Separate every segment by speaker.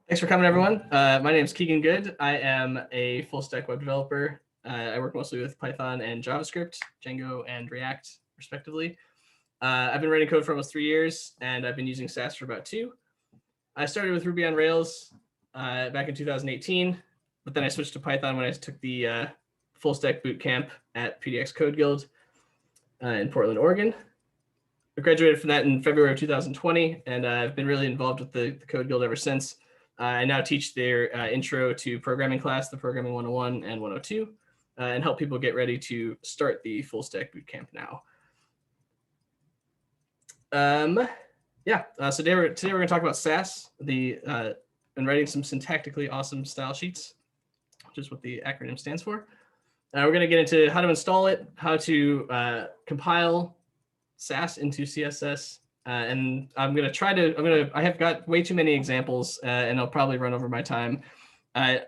Speaker 1: Thanks for coming, everyone. My name is Keegan Good. I am a full stack web developer. I work mostly with Python and JavaScript, Django and React, respectively. I've been writing code for almost 3 years, and I've been using Sass for about 2. I started with Ruby on Rails back in 2018, but then I switched to Python when I took the full stack boot camp at PDX Code Guild in Portland, Oregon. I graduated from that in February of 2020, and I've been really involved with the Code Guild ever since. I now teach their intro to programming class, the Programming 101 and 102, and help people get ready to start the full stack bootcamp now. So today we're going to talk about Sass, and writing some syntactically awesome style sheets, which is what the acronym stands for. We're going to get into how to install it, how to compile Sass into CSS. And I'm going to try to, I have got way too many examples and I'll probably run over my time. I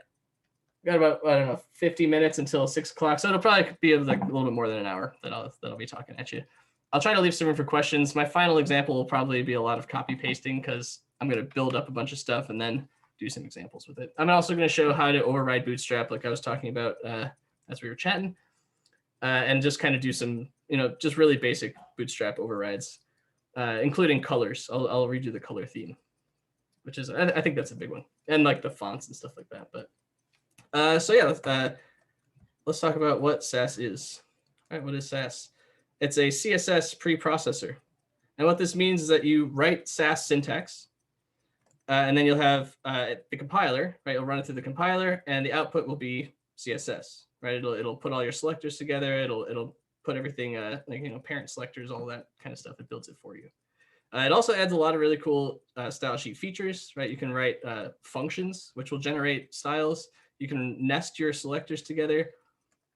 Speaker 1: got about, 50 minutes until 6 o'clock. So it'll probably be like a little bit more than an hour that I'll be talking at you. I'll try to leave some room for questions. My final example will probably be a lot of copy pasting because I'm going to build up a bunch of stuff and then do some examples with it. I'm also going to show how to override Bootstrap like I was talking about as we were chatting and just kind of do some, just really basic Bootstrap overrides. Including colors. I'll read you the color theme, which is, I think that's a big one. And like the fonts and stuff like that. But let's talk about what Sass is. All right, what is Sass? It's a CSS preprocessor. And what this means is that you write Sass syntax, and then you'll have the compiler, right? You'll run it through the compiler, and the output will be CSS, right? It'll put all your selectors together. It'll put everything parent selectors, all that kind of stuff. It builds it for you. It also adds a lot of really cool style sheet features, right? You can write functions, which will generate styles. You can nest your selectors together.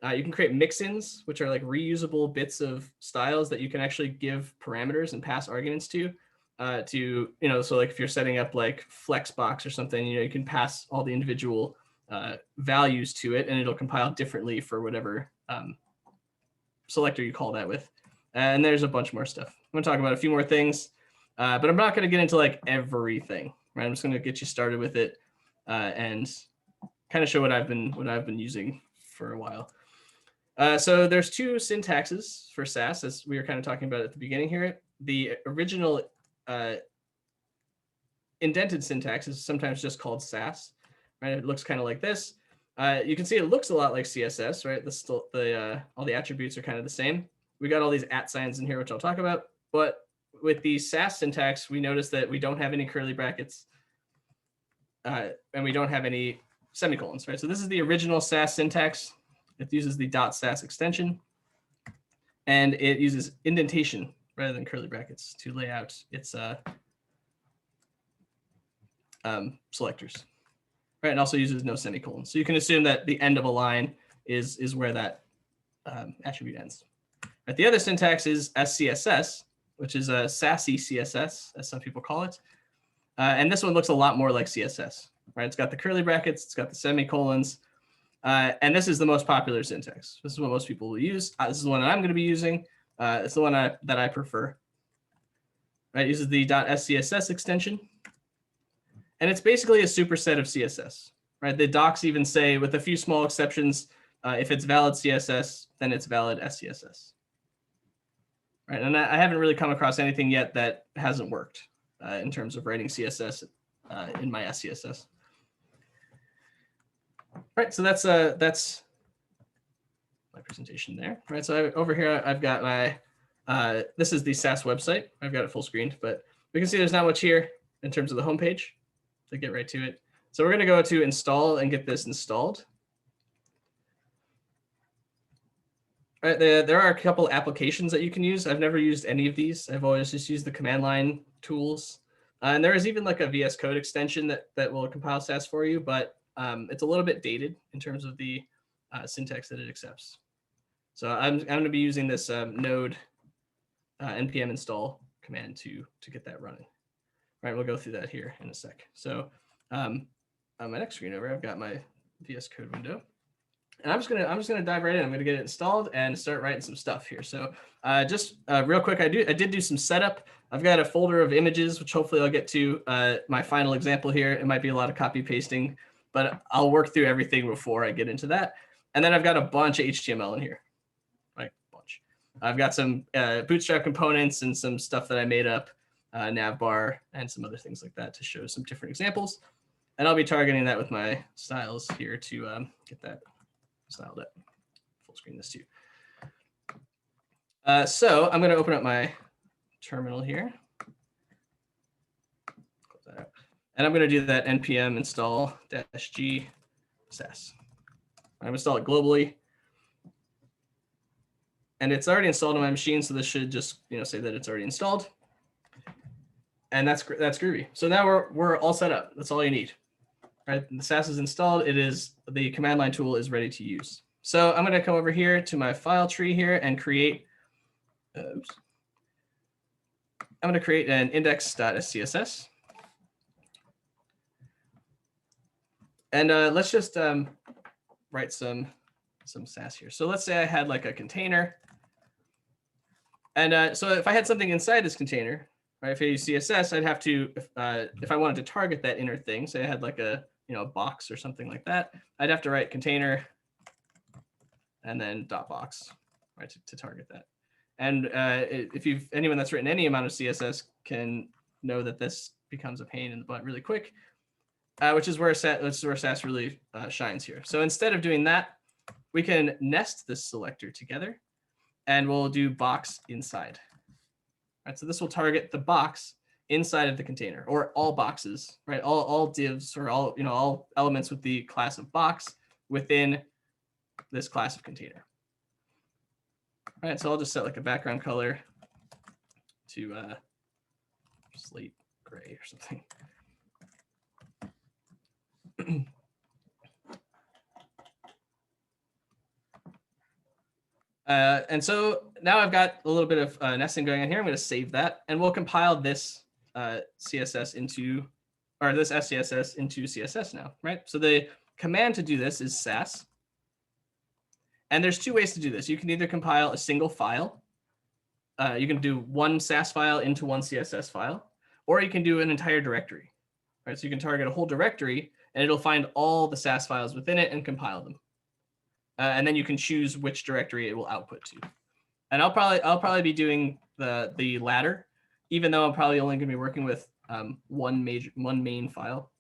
Speaker 1: You can create mixins, which are like reusable bits of styles that you can actually give parameters and pass arguments to, so like if you're setting up like Flexbox or something, you can pass all the individual values to it and it'll compile differently for whatever selector you call that with. And there's a bunch more stuff. I'm going to talk about a few more things, but I'm not going to get into like everything, right? I'm just going to get you started with it and kind of show what I've been using for a while. So there's 2 syntaxes for Sass, as we were kind of talking about at the beginning here. The original indented syntax is sometimes just called Sass, right? It looks kind of like this. You can see it looks a lot like CSS, right? All the attributes are kind of the same. We got all these @ signs in here, which I'll talk about. But with the Sass syntax, we notice that we don't have any curly brackets and we don't have any semicolons, right? So this is the original Sass syntax. It uses the .sass extension, and it uses indentation rather than curly brackets to lay out its selectors. Right, and also uses no semicolons. So you can assume that the end of a line is where that attribute ends. Right, the other syntax is SCSS, which is a sassy CSS, as some people call it. And this one looks a lot more like CSS. Right, it's got the curly brackets, it's got the semicolons, and this is the most popular syntax. This is what most people will use. This is the one that I'm going to be using. It's the one that I prefer. Right, it uses the .scss extension. And it's basically a superset of CSS, right? The docs even say, with a few small exceptions, if it's valid CSS, then it's valid SCSS. Right, and I haven't really come across anything yet that hasn't worked in terms of writing CSS in my SCSS. Right, so that's my presentation there. Right, so over here I've got my this is the Sass website. I've got it full screened, but we can see there's not much here in terms of the homepage. To get right to it. So we're going to go to install and get this installed. All right, there are a couple applications that you can use. I've never used any of these. I've always just used the command line tools. And there is even like a VS Code extension that will compile Sass for you, but it's a little bit dated in terms of the syntax that it accepts. So I'm going to be using this node npm install command to get that running. Right, we'll go through that here in a sec. So on my next screen over, I've got my VS Code window, and I'm just gonna dive right in. I'm gonna get it installed and start writing some stuff here. So just real quick, I did do some setup. I've got a folder of images, which hopefully I'll get to my final example here. It might be a lot of copy pasting, but I'll work through everything before I get into that. And then I've got a bunch of HTML in here, right? Bunch. I've got some Bootstrap components and some stuff that I made up, navbar, and some other things like that to show some different examples. And I'll be targeting that with my styles here to get that styled up. Full screen this too. So I'm going to open up my terminal here. Close that out. And I'm going to do that npm install -g Sass. I'm going to install it globally. And it's already installed on my machine, so this should just say that it's already installed. And that's groovy. So now we're all set up. That's all you need. Right? The Sass is installed. The command line tool is ready to use. So I'm going to come over here to my file tree here and create. I'm going to create an index.scss. And let's just write some Sass here. So let's say I had like a container. And so if I had something inside this container, right, if I use CSS, I'd have to, if I wanted to target that inner thing, say I had like a box or something like that, I'd have to write container and then .box, right, to target that. And if anyone that's written any amount of CSS can know that this becomes a pain in the butt really quick, which is where Sass really shines here. So instead of doing that, we can nest this selector together, and we'll do box inside. Right, so this will target the box inside of the container, or all boxes, right? All divs, or all elements with the class of box within this class of container. All right, so I'll just set like a background color to slate gray or something. And so now I've got a little bit of nesting going on here. I'm going to save that, and we'll compile this CSS into, or this SCSS into CSS now, right? So the command to do this is Sass. And there's two ways to do this. You can either compile a single file. You can do one Sass file into one CSS file, or you can do an entire directory, right? So you can target a whole directory, and it'll find all the Sass files within it and compile them. And then you can choose which directory it will output to. And I'll probably be doing the latter, even though I'm probably only going to be working with one main file.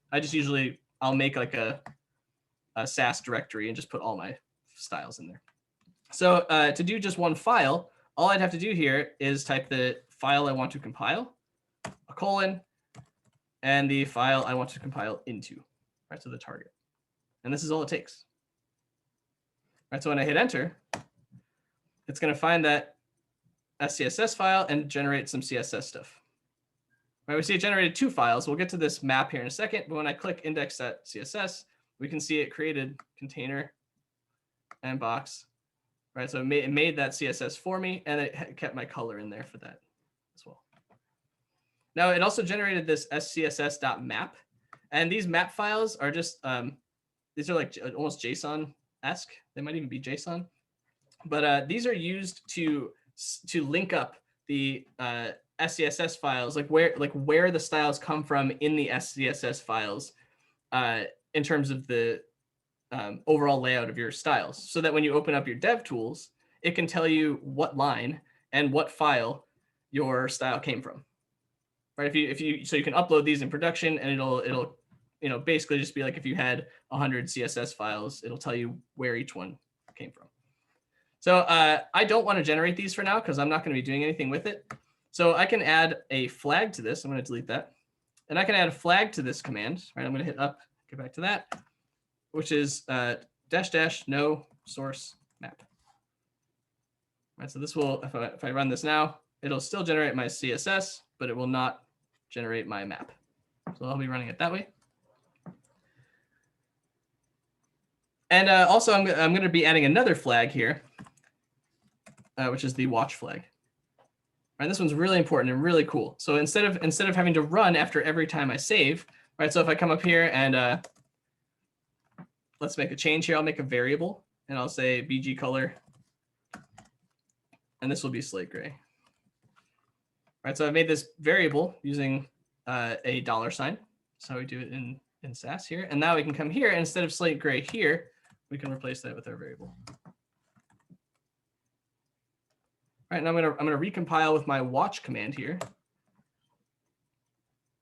Speaker 1: I'll make like a Sass directory and just put all my styles in there. So to do just one file, all I'd have to do here is type the file I want to compile, a colon, and the file I want to compile into, right? So the target. And this is all it takes. Right, so when I hit enter, it's going to find that SCSS file and generate some CSS stuff. Right, we see it generated two files. We'll get to this map here in a second, but when I click index.css, we can see it created container and box. Right, so it made that CSS for me, and it kept my color in there for that as well. Now it also generated this scss.map, and these map files are just these are like almost JSON-esque. They might even be JSON, but these are used to link up the SCSS files, like where the styles come from in the SCSS files, in terms of the overall layout of your styles, so that when you open up your dev tools, it can tell you what line and what file your style came from. Right? So you can upload these in production, and it'll basically just be like if you had 100 CSS files, it'll tell you where each one came from. So I don't want to generate these for now because I'm not going to be doing anything with it. So I can add a flag to this. I'm going to delete that. And I can add a flag to this command. Right? I'm going to hit up, get back to that, which is -- no source map. Right, so this will, if I run this now, it'll still generate my CSS, but it will not generate my map. So I'll be running it that way. And also, I'm going to be adding another flag here, which is the watch flag. Right, this one's really important and really cool. So instead of having to run after every time I save, right? So if I come up here and let's make a change here, I'll make a variable, and I'll say bg color, and this will be slate gray. Right, so I made this variable using a $sign. That's how we do it in Sass here. And now we can come here, and instead of slate gray here, we can replace that with our variable. All right, now I'm gonna recompile with my watch command here.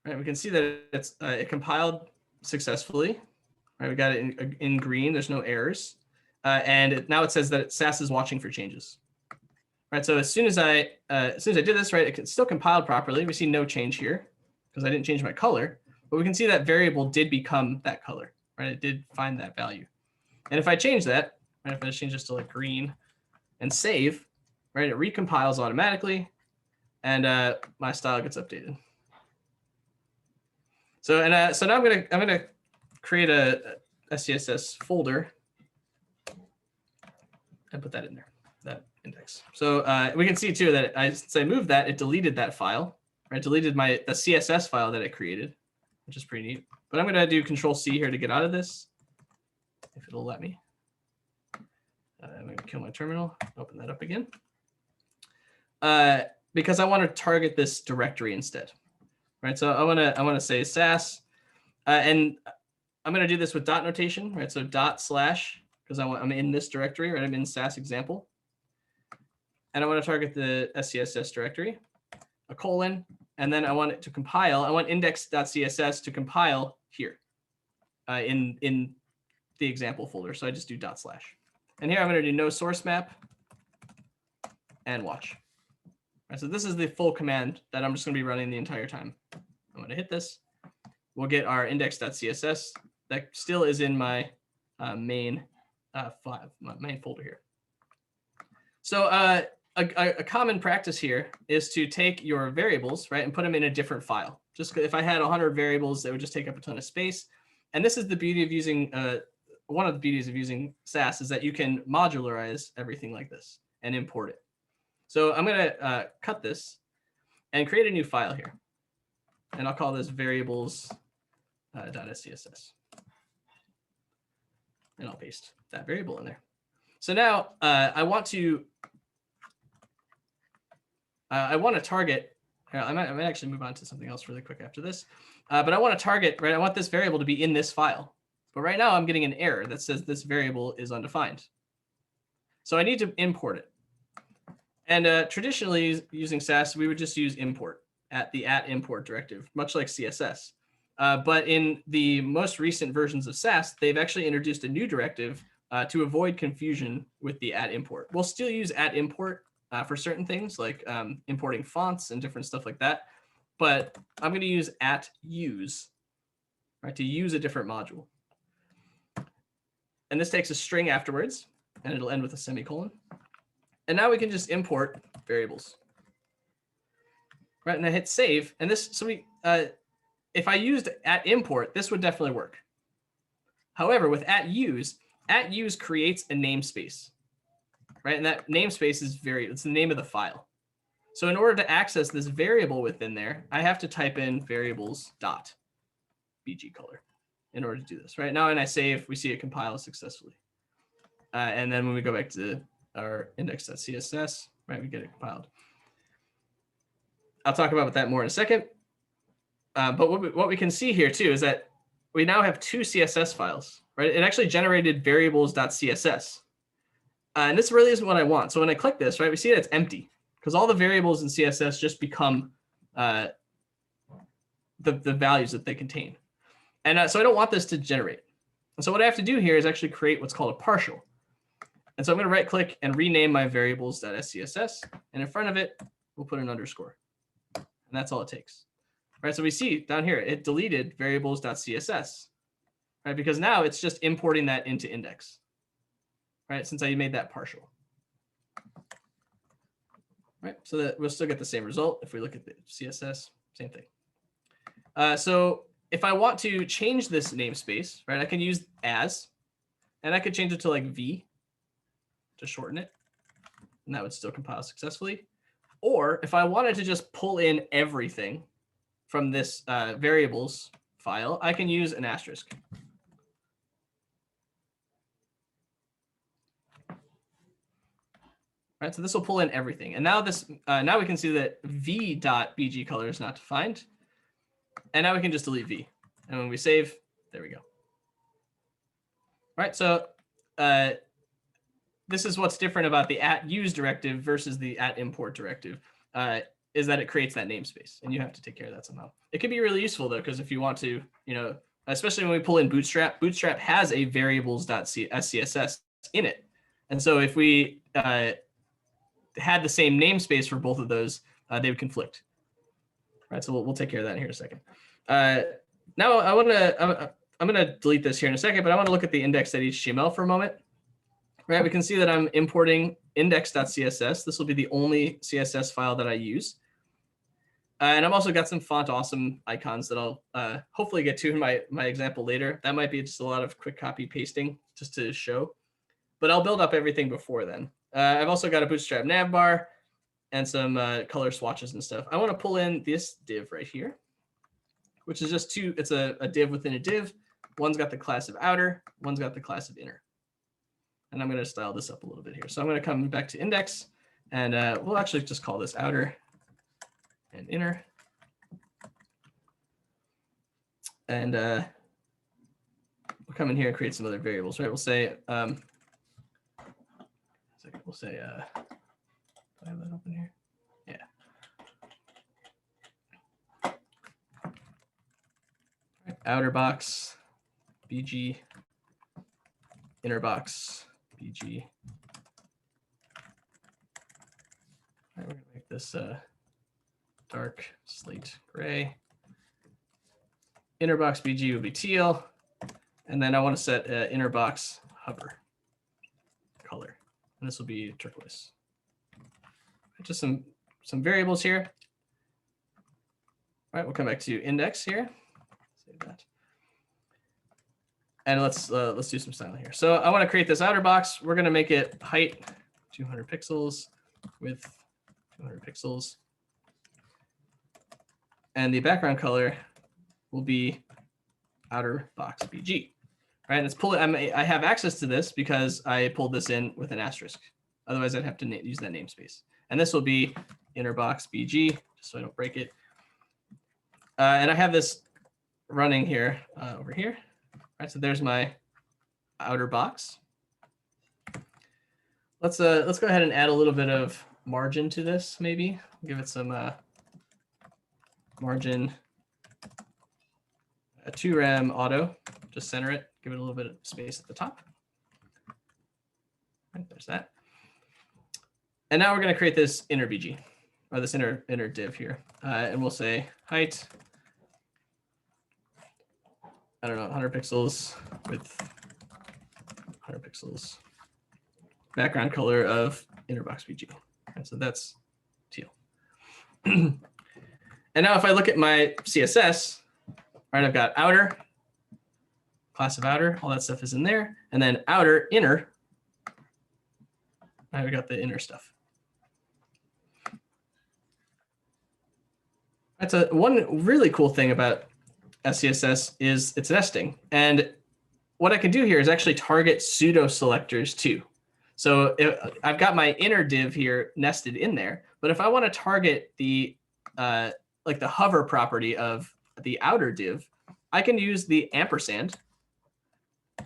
Speaker 1: Right, we can see that it compiled successfully. Right, we got it in green. There's no errors, and now it says that Sass is watching for changes. Right, so as soon as I did this, right, it still compiled properly. We see no change here because I didn't change my color, but we can see that variable did become that color. Right, it did find that value. And if I change that, right, if I just change this to like green and save, right, it recompiles automatically, and my style gets updated. So so now I'm gonna create a CSS folder and put that in there, that index. So we can see too that since I moved that, it deleted that file. Right, it deleted the CSS file that it created, which is pretty neat. But I'm gonna do Control-C here to get out of this, if it'll let me. I'm gonna kill my terminal, open that up again. Because I want to target this directory instead. Right, so I want to say Sass, and I'm going to do this with dot notation, right? So dot slash, because I'm in this directory, right? I'm in Sass example, and I want to target the SCSS directory, a colon, and then I want it to compile. I want index.css to compile here, in the example folder. So I just do dot slash, and here I'm going to do no source map, and watch. Right, so this is the full command that I'm just going to be running the entire time. I'm going to hit this. We'll get our index.css that still is in my main folder here. So a common practice here is to take your variables, right, and put them in a different file. Just if I had 100 variables, it would just take up a ton of space. And this is the beauty of using one of the beauties of using Sass is that you can modularize everything like this and import it. So I'm going to cut this and create a new file here. And I'll call this variables.scss. And I'll paste that variable in there. So now I want to target. I might actually move on to something else really quick after this. But I want to target, right? I want this variable to be in this file. But right now I'm getting an error that says this variable is undefined. So I need to import it. And traditionally, using Sass, we would just use import at the @import directive, much like CSS. But in the most recent versions of Sass, they've actually introduced a new directive to avoid confusion with the @import. We'll still use @import for certain things like importing fonts and different stuff like that. But I'm going to use @use, right, to use a different module. And this takes a string afterwards, and it'll end with a semicolon. And now we can just import variables. Right, and I hit save, and this, so if I used @import, this would definitely work. However, with @use creates a namespace, right? And that namespace is it's the name of the file. So in order to access this variable within there, I have to type in variables.bgcolor in order to do this, right? Now, when I save, we see it compile successfully. And then when we go back to our index.css, right, we get it compiled. I'll talk about that more in a second. But what we can see here too is that we now have two CSS files, right? It actually generated variables.css. And this really isn't what I want. So when I click this, right, we see that it's empty because all the variables in CSS just become the values that they contain. And so I don't want this to generate. And so what I have to do here is actually create what's called a partial. And so I'm going to right click and rename my variables.scss. And in front of it, we'll put an underscore. And that's all it takes. Right, so we see down here, it deleted variables.css, right? Because now it's just importing that into index, right? Since I made that partial. Right, so that we'll still get the same result. If we look at the CSS, same thing. So if I want to change this namespace, right, I can use as, and I could change it to like V to shorten it, and that would still compile successfully. Or if I wanted to just pull in everything from this variables file, I can use an asterisk. Right, so this will pull in everything. And now now we can see that v.bg color is not defined. And now we can just delete v. And when we save, there we go. All right, so this is what's different about the @use directive versus the @import directive, is that it creates that namespace, and you have to take care of that somehow. It can be really useful though, because if you want to, especially when we pull in Bootstrap, Bootstrap has a variables.scss in it, and so if we had the same namespace for both of those, they would conflict. All right, so we'll take care of that here in a second. Now I'm going to delete this here in a second, but I want to look at the index.html for a moment. Right, we can see that I'm importing index.css. This will be the only CSS file that I use. And I've also got some font awesome icons that I'll hopefully get to in my example later. That might be just a lot of quick copy pasting just to show. But I'll build up everything before then. I've also got a Bootstrap navbar and some color swatches and stuff. I want to pull in this div right here, which is just it's a div within a div. One's got the class of outer, one's got the class of inner. And I'm going to style this up a little bit here. So I'm going to come back to index, and we'll actually just call this outer and inner. And we'll come in here and create some other variables, right? We'll say, do I have that open here? Yeah. Right. Outer box, BG, inner box, BG. All right, we're going to make this dark slate gray. Inner box BG will be teal. And then I want to set inner box hover color. And this will be turquoise. Just some variables here. All right, we'll come back to index here. Save that. And let's do some styling here. So I want to create this outer box. We're going to make it height 200 pixels, width 200 pixels. And the background color will be outer box BG. Right, and I have access to this because I pulled this in with an asterisk. Otherwise, I'd have to use that namespace. And this will be inner box BG, just so I don't break it. And I have this running here over here. Right, so there's my outer box. Let's go ahead and add a little bit of margin to this. Maybe give it some margin. 2rem auto. Just center it. Give it a little bit of space at the top. Right, there's that. And now we're going to create this inner BG, or this inner div here. And we'll say height, I don't know, 100 pixels, width 100 pixels, background color of inner box BG. Right, so that's teal. And now if I look at my CSS, right, I've got outer, class of outer, all that stuff is in there. And then outer, inner, right, we got the inner stuff. That's one really cool thing about SCSS is it's nesting. And what I can do here is actually target pseudoselectors too. So I've got my inner div here nested in there, but if I want to target the like the hover property of the outer div, I can use the ampersand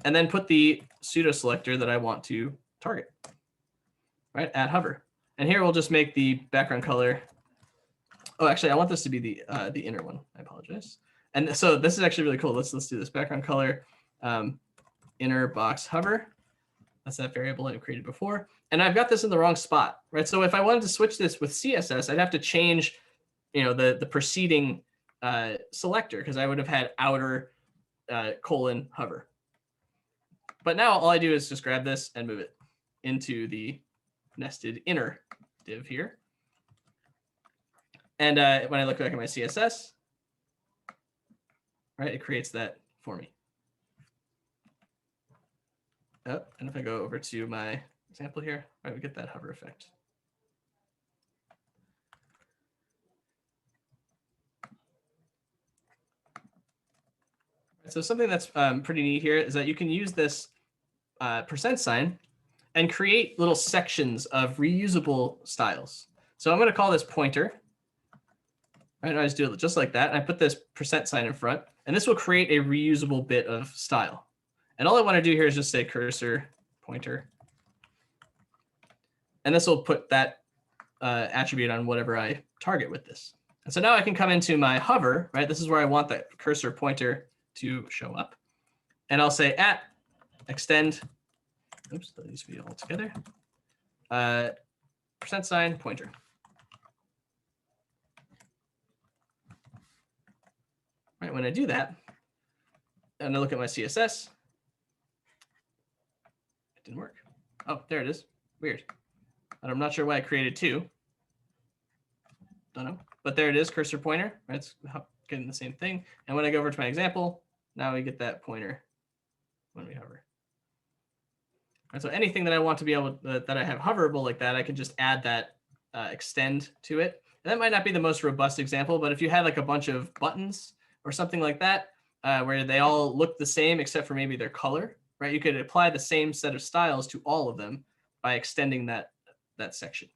Speaker 1: and then put the pseudoselector that I want to target, right, at hover. And here we'll just make the background color. Oh, actually, I want this to be the inner one. I apologize. And so this is actually really cool. Let's do this background color, inner box hover. That's that variable I created before. And I've got this in the wrong spot, right? So if I wanted to switch this with CSS, I'd have to change, the preceding selector, because I would have had outer colon hover. But now all I do is just grab this and move it into the nested inner div here. And when I look back at my CSS, right, it creates that for me. Oh, and if I go over to my example here, right, we get that hover effect. So something that's pretty neat here is that you can use this % sign, and create little sections of reusable styles. So I'm going to call this pointer. Right, I just do it just like that. And I put this %sign in front, and this will create a reusable bit of style. And all I want to do here is just say cursor pointer. And this will put that attribute on whatever I target with this. And so now I can come into my hover, right? This is where I want that cursor pointer to show up. And I'll say at extend, oops, that needs to be all together, %sign pointer. Right, when I do that, and I look at my CSS, it didn't work. Oh, there it is. Weird. And I'm not sure why I created 2. Don't know. But there it is, cursor pointer. Right, it's getting the same thing. And when I go over to my example, now we get that pointer when we hover. Right, so anything that I want to be able to, that I have hoverable like that, I can just add that extend to it. And that might not be the most robust example, but if you had like a bunch of buttons or something like that, where they all look the same except for maybe their color, right? You could apply the same set of styles to all of them by extending that section.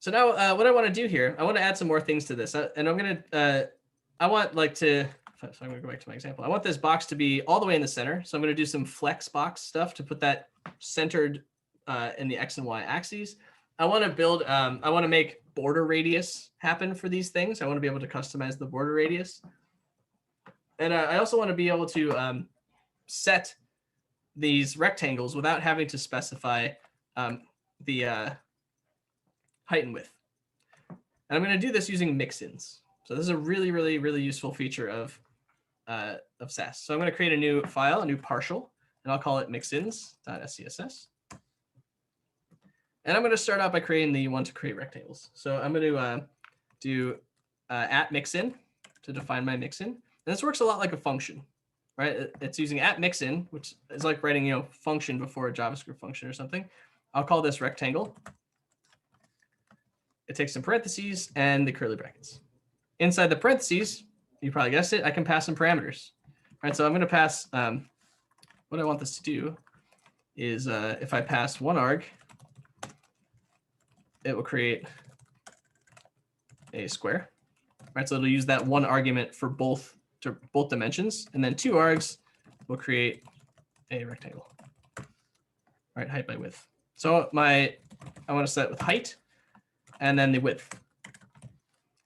Speaker 1: So now what I want to do here, I want to add some more things to this. And I'm going to, I want like to, so I'm going to go back to my example. I want this box to be all the way in the center. So I'm going to do some flex box stuff to put that centered in the X and Y axes. I want to build, I want to make border radius happen for these things. I want to be able to customize the border radius. And I also want to be able to set these rectangles without having to specify the height and width. And I'm going to do this using mixins. So this is a really, really, really useful feature of Sass. So I'm going to create a new file, a new partial, and I'll call it mixins.scss. And I'm going to start out by creating the one to create rectangles. So I'm going to do at mixin to define my mixin. And this works a lot like a function, right? It's using at mixin, which is like writing, function before a JavaScript function or something. I'll call this rectangle. It takes some parentheses and the curly brackets. Inside the parentheses, you probably guessed it, I can pass some parameters. All right, so I'm going to pass, what I want this to do is if I pass one arg, it will create a square. Right, so it'll use that one argument for both dimensions, and then 2 args will create a rectangle. Right, height by width. So I want to set with height, and then the width.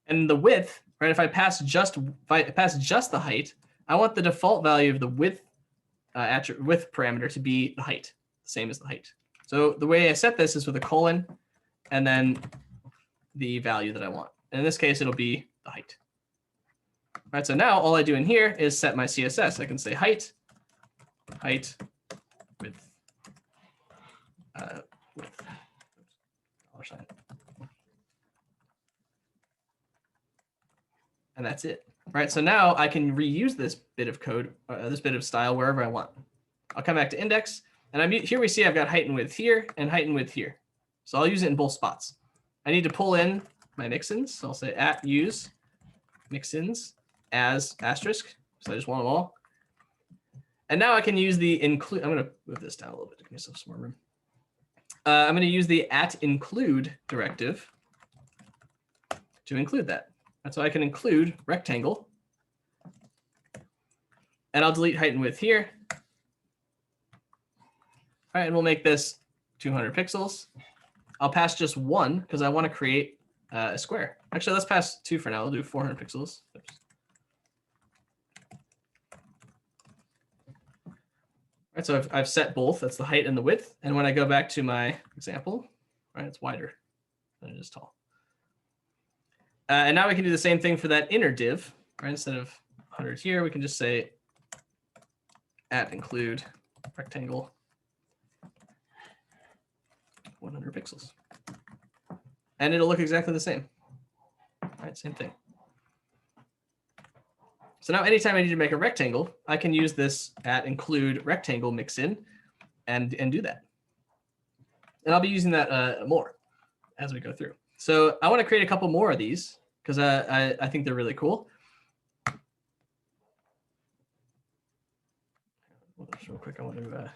Speaker 1: And the width, right? If I pass just the height, I want the default value of the width width parameter to be the height, same as the height. So the way I set this is with a colon, and then the value that I want. And in this case, it'll be the height. All right, so now all I do in here is set my CSS. I can say height, width, $sign. And that's it. Right, so now I can reuse this bit of code, this bit of style wherever I want. I'll come back to index, and here we see I've got height and width here and height and width here. So I'll use it in both spots. I need to pull in my mixins. So I'll say at use mixins as asterisk. So I just want them all. And now I can use the include. I'm going to move this down a little bit to give myself some more room. I'm going to use the at include directive to include that. And so I can include rectangle. And I'll delete height and width here. All right, and we'll make this 200 pixels. I'll pass just 1 because I want to create a square. Actually, let's pass 2 for now. I'll do 400 pixels. Oops. All right, so I've set both. That's the height and the width. And when I go back to my example, right, it's wider than it is tall. And now we can do the same thing for that inner div. Right, instead of 100 here, we can just say at include rectangle 100 pixels. And it'll look exactly the same. All right, same thing. So now anytime I need to make a rectangle, I can use this at include rectangle mixin and do that. And I'll be using that more as we go through. So I want to create a couple more of these because I think they're really cool. Just real quick, I want to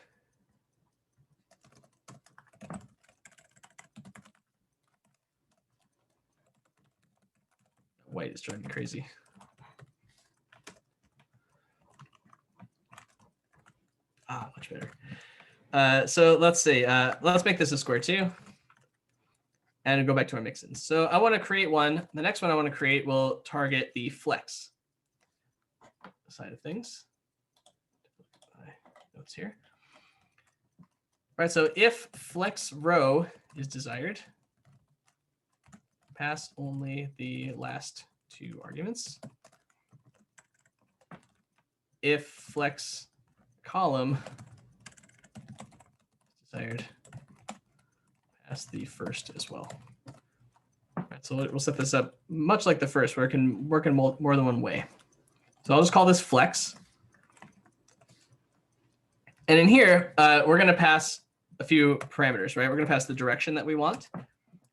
Speaker 1: white is driving me crazy. Much better. So let's see. Let's make this a square too, and go back to our mixins. So I want to create one. The next one I want to create will target the flex side of things. Notes here. All right. So if flex row is desired, pass only the last two arguments. If flex column desired, pass the first as well. All right, so we'll set this up much like the first, where it can work in more than one way. So I'll just call this flex. And in here, we're going to pass a few parameters, right? We're going to pass the direction that we want.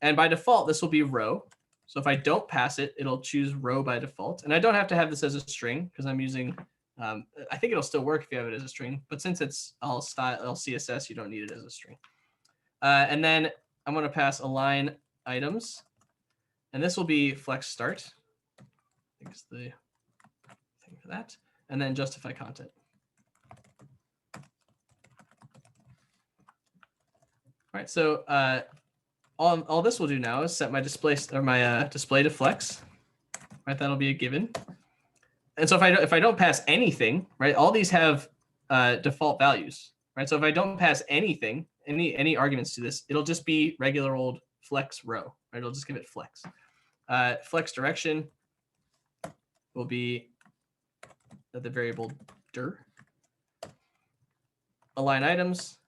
Speaker 1: And by default, this will be row. So if I don't pass it, it'll choose row by default. And I don't have to have this as a string because I'm using, I think it'll still work if you have it as a string. But since it's all CSS, you don't need it as a string. And then I'm going to pass align items. And this will be flex start. I think it's the thing for that. And then justify content. All right, so all this will do now is set my display to flex. Right, that'll be a given. And so if I don't pass anything, right, all these have default values, right? So if I don't pass anything, any arguments to this, it'll just be regular old flex row, right? It'll just give it flex. Flex direction will be the variable dir. Align items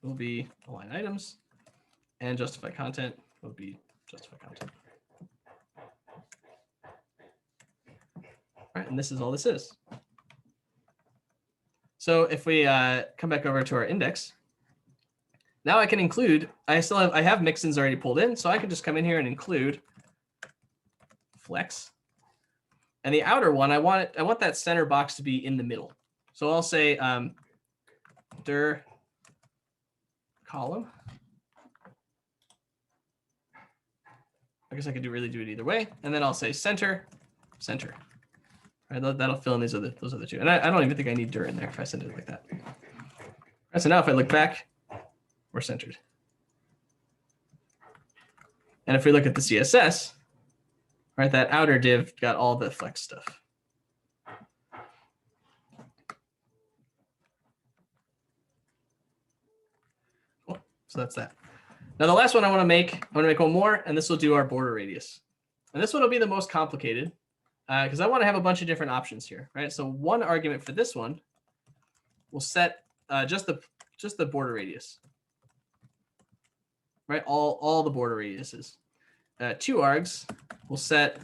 Speaker 1: will be align items, and justify content will be justify content. All right, and this is all this is. So if we come back over to our index, now I can include, I have mixins already pulled in, so I can just come in here and include flex. And the outer one, I want that center box to be in the middle. So I'll say dir column. I guess I could really do it either way. And then I'll say center, center. All right, that'll fill in those other two. And I don't even think I need dir in there if I send it like that. All right, so now if I look back, we're centered. And if we look at the CSS, right, that outer div got all the flex stuff. Cool. So that's that. Now the last one I want to make one more, and this will do our border radius. And this one will be the most complicated because I want to have a bunch of different options here, right? So one argument for this one will set just the border radius, right? All the border radiuses. Two args will set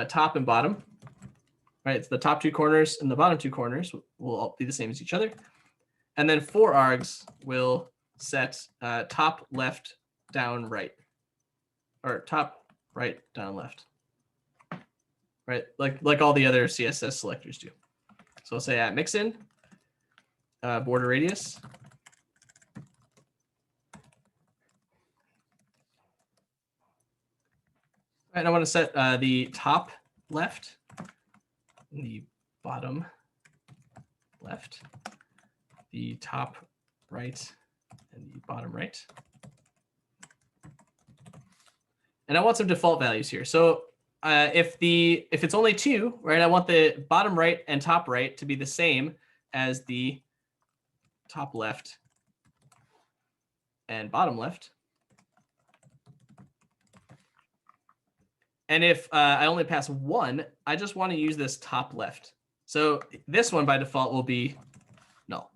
Speaker 1: top and bottom, right? It's the top two corners and the bottom two corners will all be the same as each other. And then four args will set top left down right, or top right down left, right? Like all the other CSS selectors do. So I'll say at mixin border radius. And I want to set the top left, and the bottom left, the top right, and the bottom right. And I want some default values here. So if it's only two, right, I want the bottom right and top right to be the same as the top left and bottom left. And if I only pass one, I just want to use this top left. So this one by default will be null.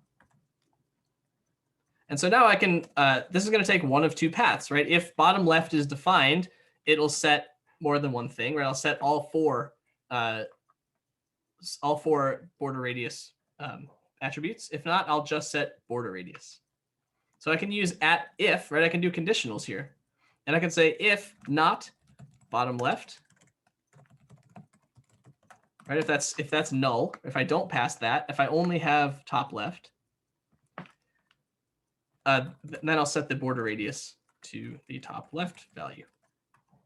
Speaker 1: And so now I can, this is going to take one of two paths, right? If bottom left is defined, it'll set more than one thing, right? I'll set all four border radius attributes. If not, I'll just set border radius. So I can use if, right? I can do conditionals here. And I can say if not bottom left, right? If that's null, if I don't pass that, if I only have top left, then I'll set the border radius to the top left value,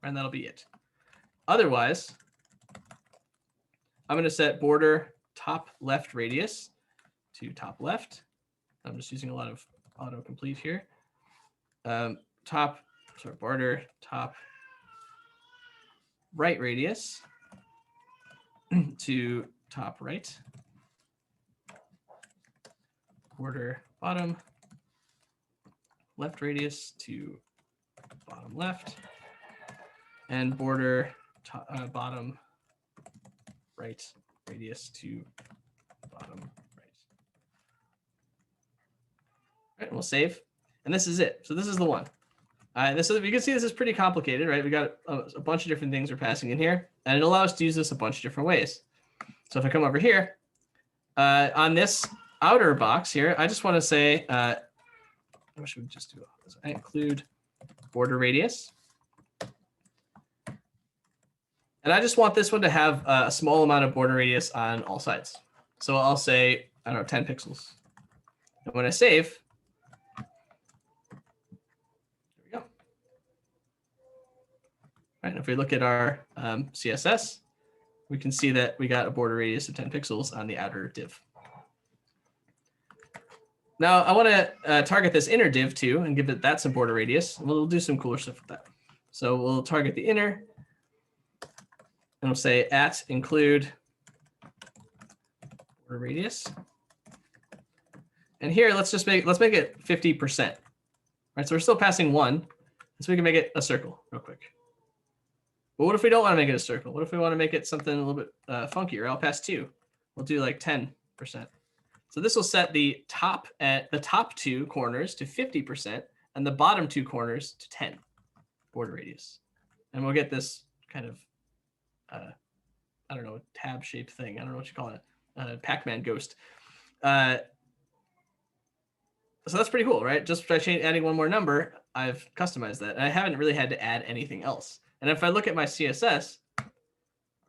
Speaker 1: and that'll be it. Otherwise, I'm going to set border top left radius to top left. I'm just using a lot of autocomplete here. Border top right radius to top right. Border bottom left radius to bottom left. And border bottom right radius to bottom right. All right, we'll save. And this is it. So this is the one. You can see this is pretty complicated, right? We got a bunch of different things we're passing in here, and it allows us to use this a bunch of different ways. So if I come over here, on this outer box here, I just want to say, what should we just do? I include border radius. And I just want this one to have a small amount of border radius on all sides. So I'll say, I don't know, 10 pixels. And when I save, there we go. Right, if we look at our CSS, we can see that we got a border radius of 10 pixels on the outer div. Now I want to target this inner div too and give that some border radius. We'll do some cooler stuff with that. So we'll target the inner, and we'll say @include border radius. And here let's make it 50%. Right, so we're still passing 1, so we can make it a circle real quick. But what if we don't want to make it a circle? What if we want to make it something a little bit funkier? I'll pass 2. We'll do like 10%. So this will set the top 2 corners to 50% and the bottom 2 corners to 10 border radius. And we'll get this kind of, I don't know, tab shaped thing. I don't know what you call it. Pac-Man ghost. So that's pretty cool, right? Just by adding one more number, I've customized that. And I haven't really had to add anything else. And if I look at my CSS,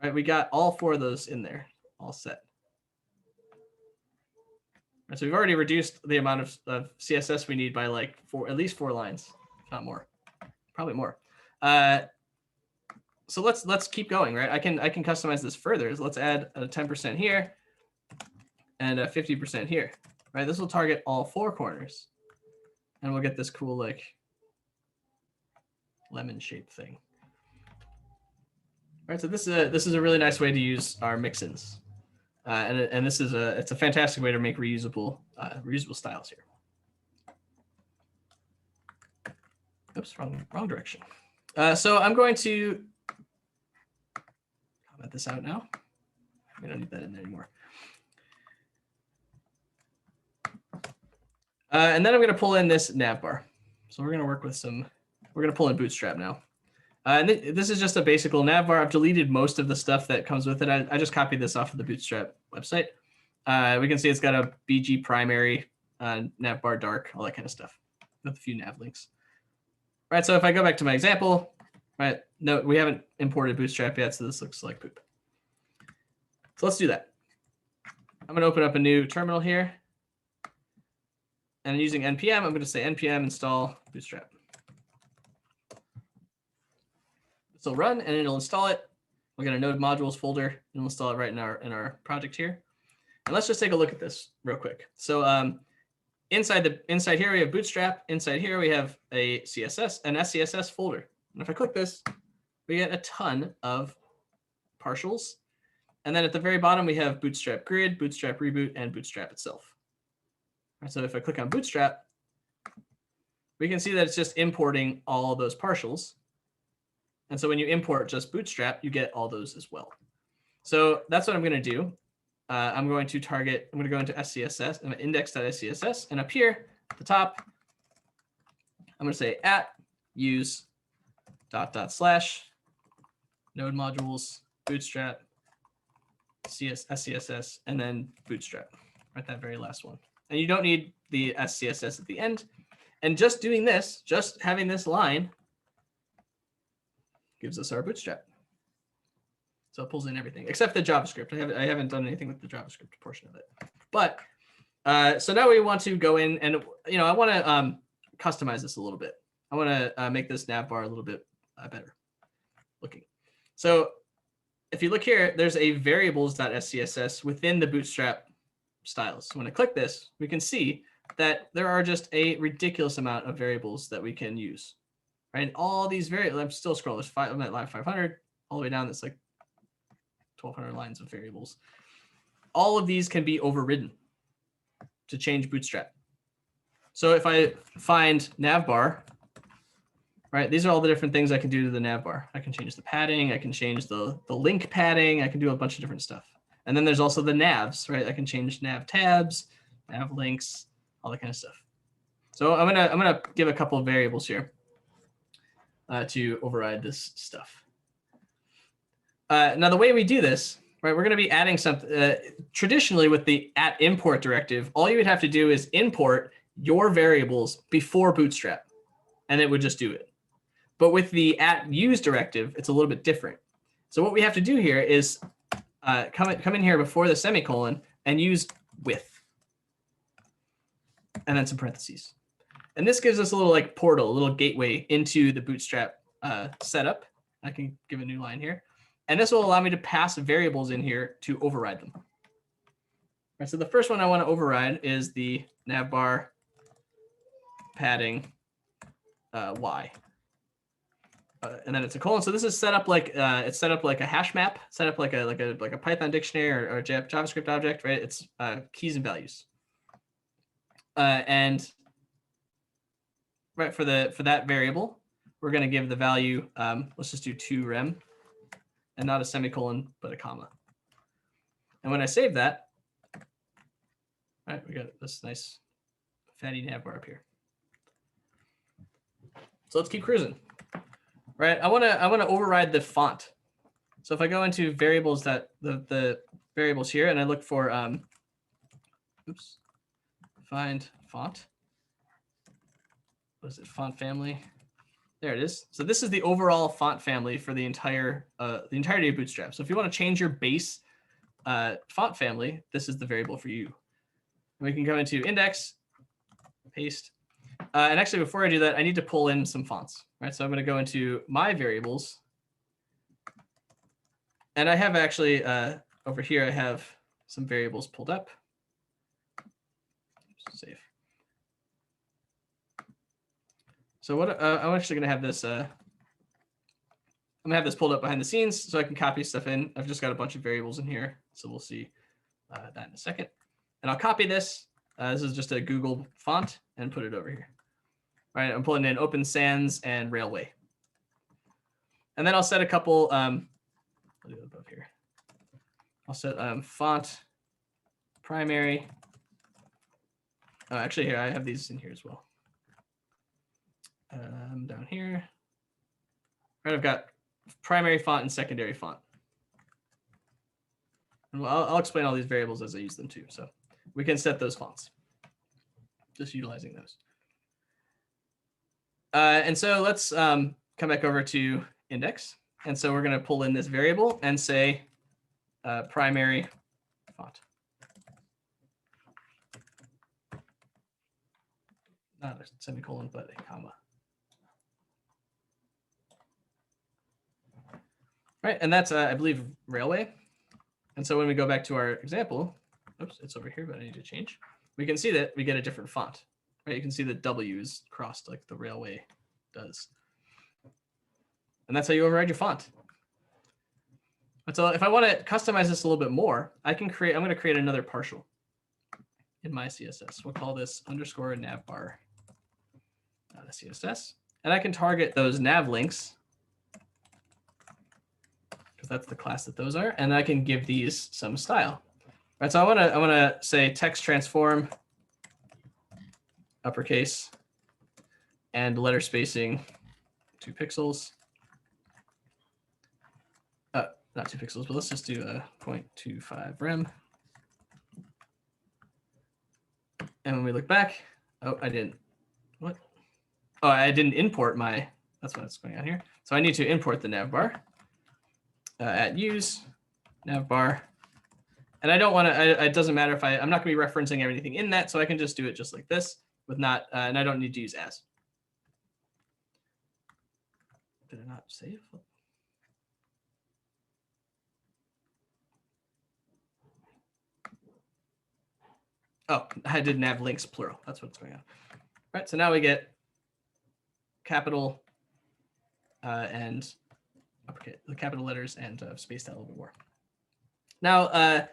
Speaker 1: right, we got all 4 of those in there, all set. Right, so we've already reduced the amount of CSS we need by like at least 4 lines, if not more, probably more. So let's keep going, right? I can customize this further. So let's add a 10% here and a 50% here, right? This will target all 4 corners, and we'll get this cool like lemon shaped thing. All right, so this is a really nice way to use our mixins, and it's a fantastic way to make reusable styles here. Oops, wrong direction. So I'm going to comment this out now. We don't need that in there anymore. And then I'm going to pull in this navbar. So we're going to work with we're going to pull in Bootstrap now. And this is just a basic little navbar. I've deleted most of the stuff that comes with it. I just copied this off of the Bootstrap website. We can see it's got a BG primary, navbar dark, all that kind of stuff, with a few nav links. Right, so if I go back to my example, right, no, we haven't imported Bootstrap yet, so this looks like poop. So let's do that. I'm going to open up a new terminal here. And using npm, I'm going to say npm install Bootstrap. This will run, and it'll install it. We'll get a node modules folder, and we'll install it right in our project here. And let's just take a look at this real quick. So inside here we have Bootstrap. Inside here we have an SCSS folder. And if I click this, we get a ton of partials. And then at the very bottom we have Bootstrap Grid, Bootstrap Reboot, and Bootstrap itself. Right, so if I click on Bootstrap, we can see that it's just importing all those partials. And so when you import just Bootstrap, you get all those as well. So that's what I'm going to do. I'm going to go into SCSS, index.scss, and up here at the top, I'm going to say @use ... node modules Bootstrap SCSS, and then Bootstrap, right, that very last one. And you don't need the SCSS at the end. And just doing this, just having this line, gives us our Bootstrap. So it pulls in everything except the JavaScript. I haven't done anything with the JavaScript portion of it. But so now we want to go in and, I want to customize this a little bit. I want to make this nav bar a little bit better looking. So if you look here, there's a variables.scss within the Bootstrap styles. So when I click this, we can see that there are just a ridiculous amount of variables that we can use. Right? And all these variables, I'm still scrolling. I'm at line 500, all the way down. That's like 1,200 lines of variables. All of these can be overridden to change Bootstrap. So if I find navbar, right, these are all the different things I can do to the navbar. I can change the padding. I can change the link padding. I can do a bunch of different stuff. And then there's also the navs, right? I can change nav tabs, nav links, all that kind of stuff. So I'm gonna give a couple of variables here to override this stuff. Now the way we do this, right, we're going to be adding something. Traditionally, with the @import directive, all you would have to do is import your variables before Bootstrap, and it would just do it. But with the @use directive, it's a little bit different. So what we have to do here is come in here before the semicolon and use with, and then some parentheses. And this gives us a little like portal, a little gateway into the Bootstrap setup. I can give a new line here. And this will allow me to pass variables in here to override them. Right, so the first one I want to override is the navbar padding y. And then it's a colon. So this is set up like it's set up like a hash map, set up like a Python dictionary or a JavaScript object, right? It's keys and values. And right for that variable, we're going to give the value. Let's just do 2 rem, and not a semicolon but a comma. And when I save that, right, we got this nice fatty navbar up here. So let's keep cruising. Right, I want to override the font. So if I go into variables, that the variables here, and I look for find font. What is it? Font family. There it is. So this is the overall font family for the entirety of Bootstrap. So if you want to change your base font family, this is the variable for you. And we can go into index, paste. And actually, before I do that, I need to pull in some fonts. Right, so I'm going to go into my variables. And I have actually, over here, I have some variables pulled up. Save. So what I'm actually going to have this, I'm going to have this pulled up behind the scenes so I can copy stuff in. I've just got a bunch of variables in here. So we'll see that in a second. And I'll copy this. This is just a Google font and put it over here. Right, I'm pulling in Open Sans and Railway. And then I'll set a couple, I'll do it above here. I'll set font primary. Oh, actually here, I have these in here as well. Down here. Right, I've got primary font and secondary font. And I'll explain all these variables as I use them too. So we can set those fonts, just utilizing those. And so let's come back over to index. And so we're going to pull in this variable and say primary font. Not a semicolon, but a comma. Right, and that's, I believe, Railway. And so when we go back to our example, oops, it's over here, but I need to change. We can see that we get a different font. Right, you can see the W is crossed like the Railway does. And that's how you override your font. But so if I want to customize this a little bit more, I'm going to create another partial in my CSS. We'll call this underscore navbar CSS. And I can target those nav links, because that's the class that those are. And I can give these some style. Right, so I want to say text transform uppercase and letter spacing 2 pixels. Not 2 pixels, but let's just do a 0.25 rem. And when we look back, oh, I didn't. What? Oh, I didn't import my. That's what's going on here. So I need to import the navbar. at use navbar. And I don't want to, it doesn't matter if I'm not going to be referencing everything in that, so I can just do it just like this with not, and I don't need to use as. Did I not save? Oh, I did nav links plural. That's what's going on. All right, so now we get capital and uppercase, the capital letters and spaced out a little bit more. Now,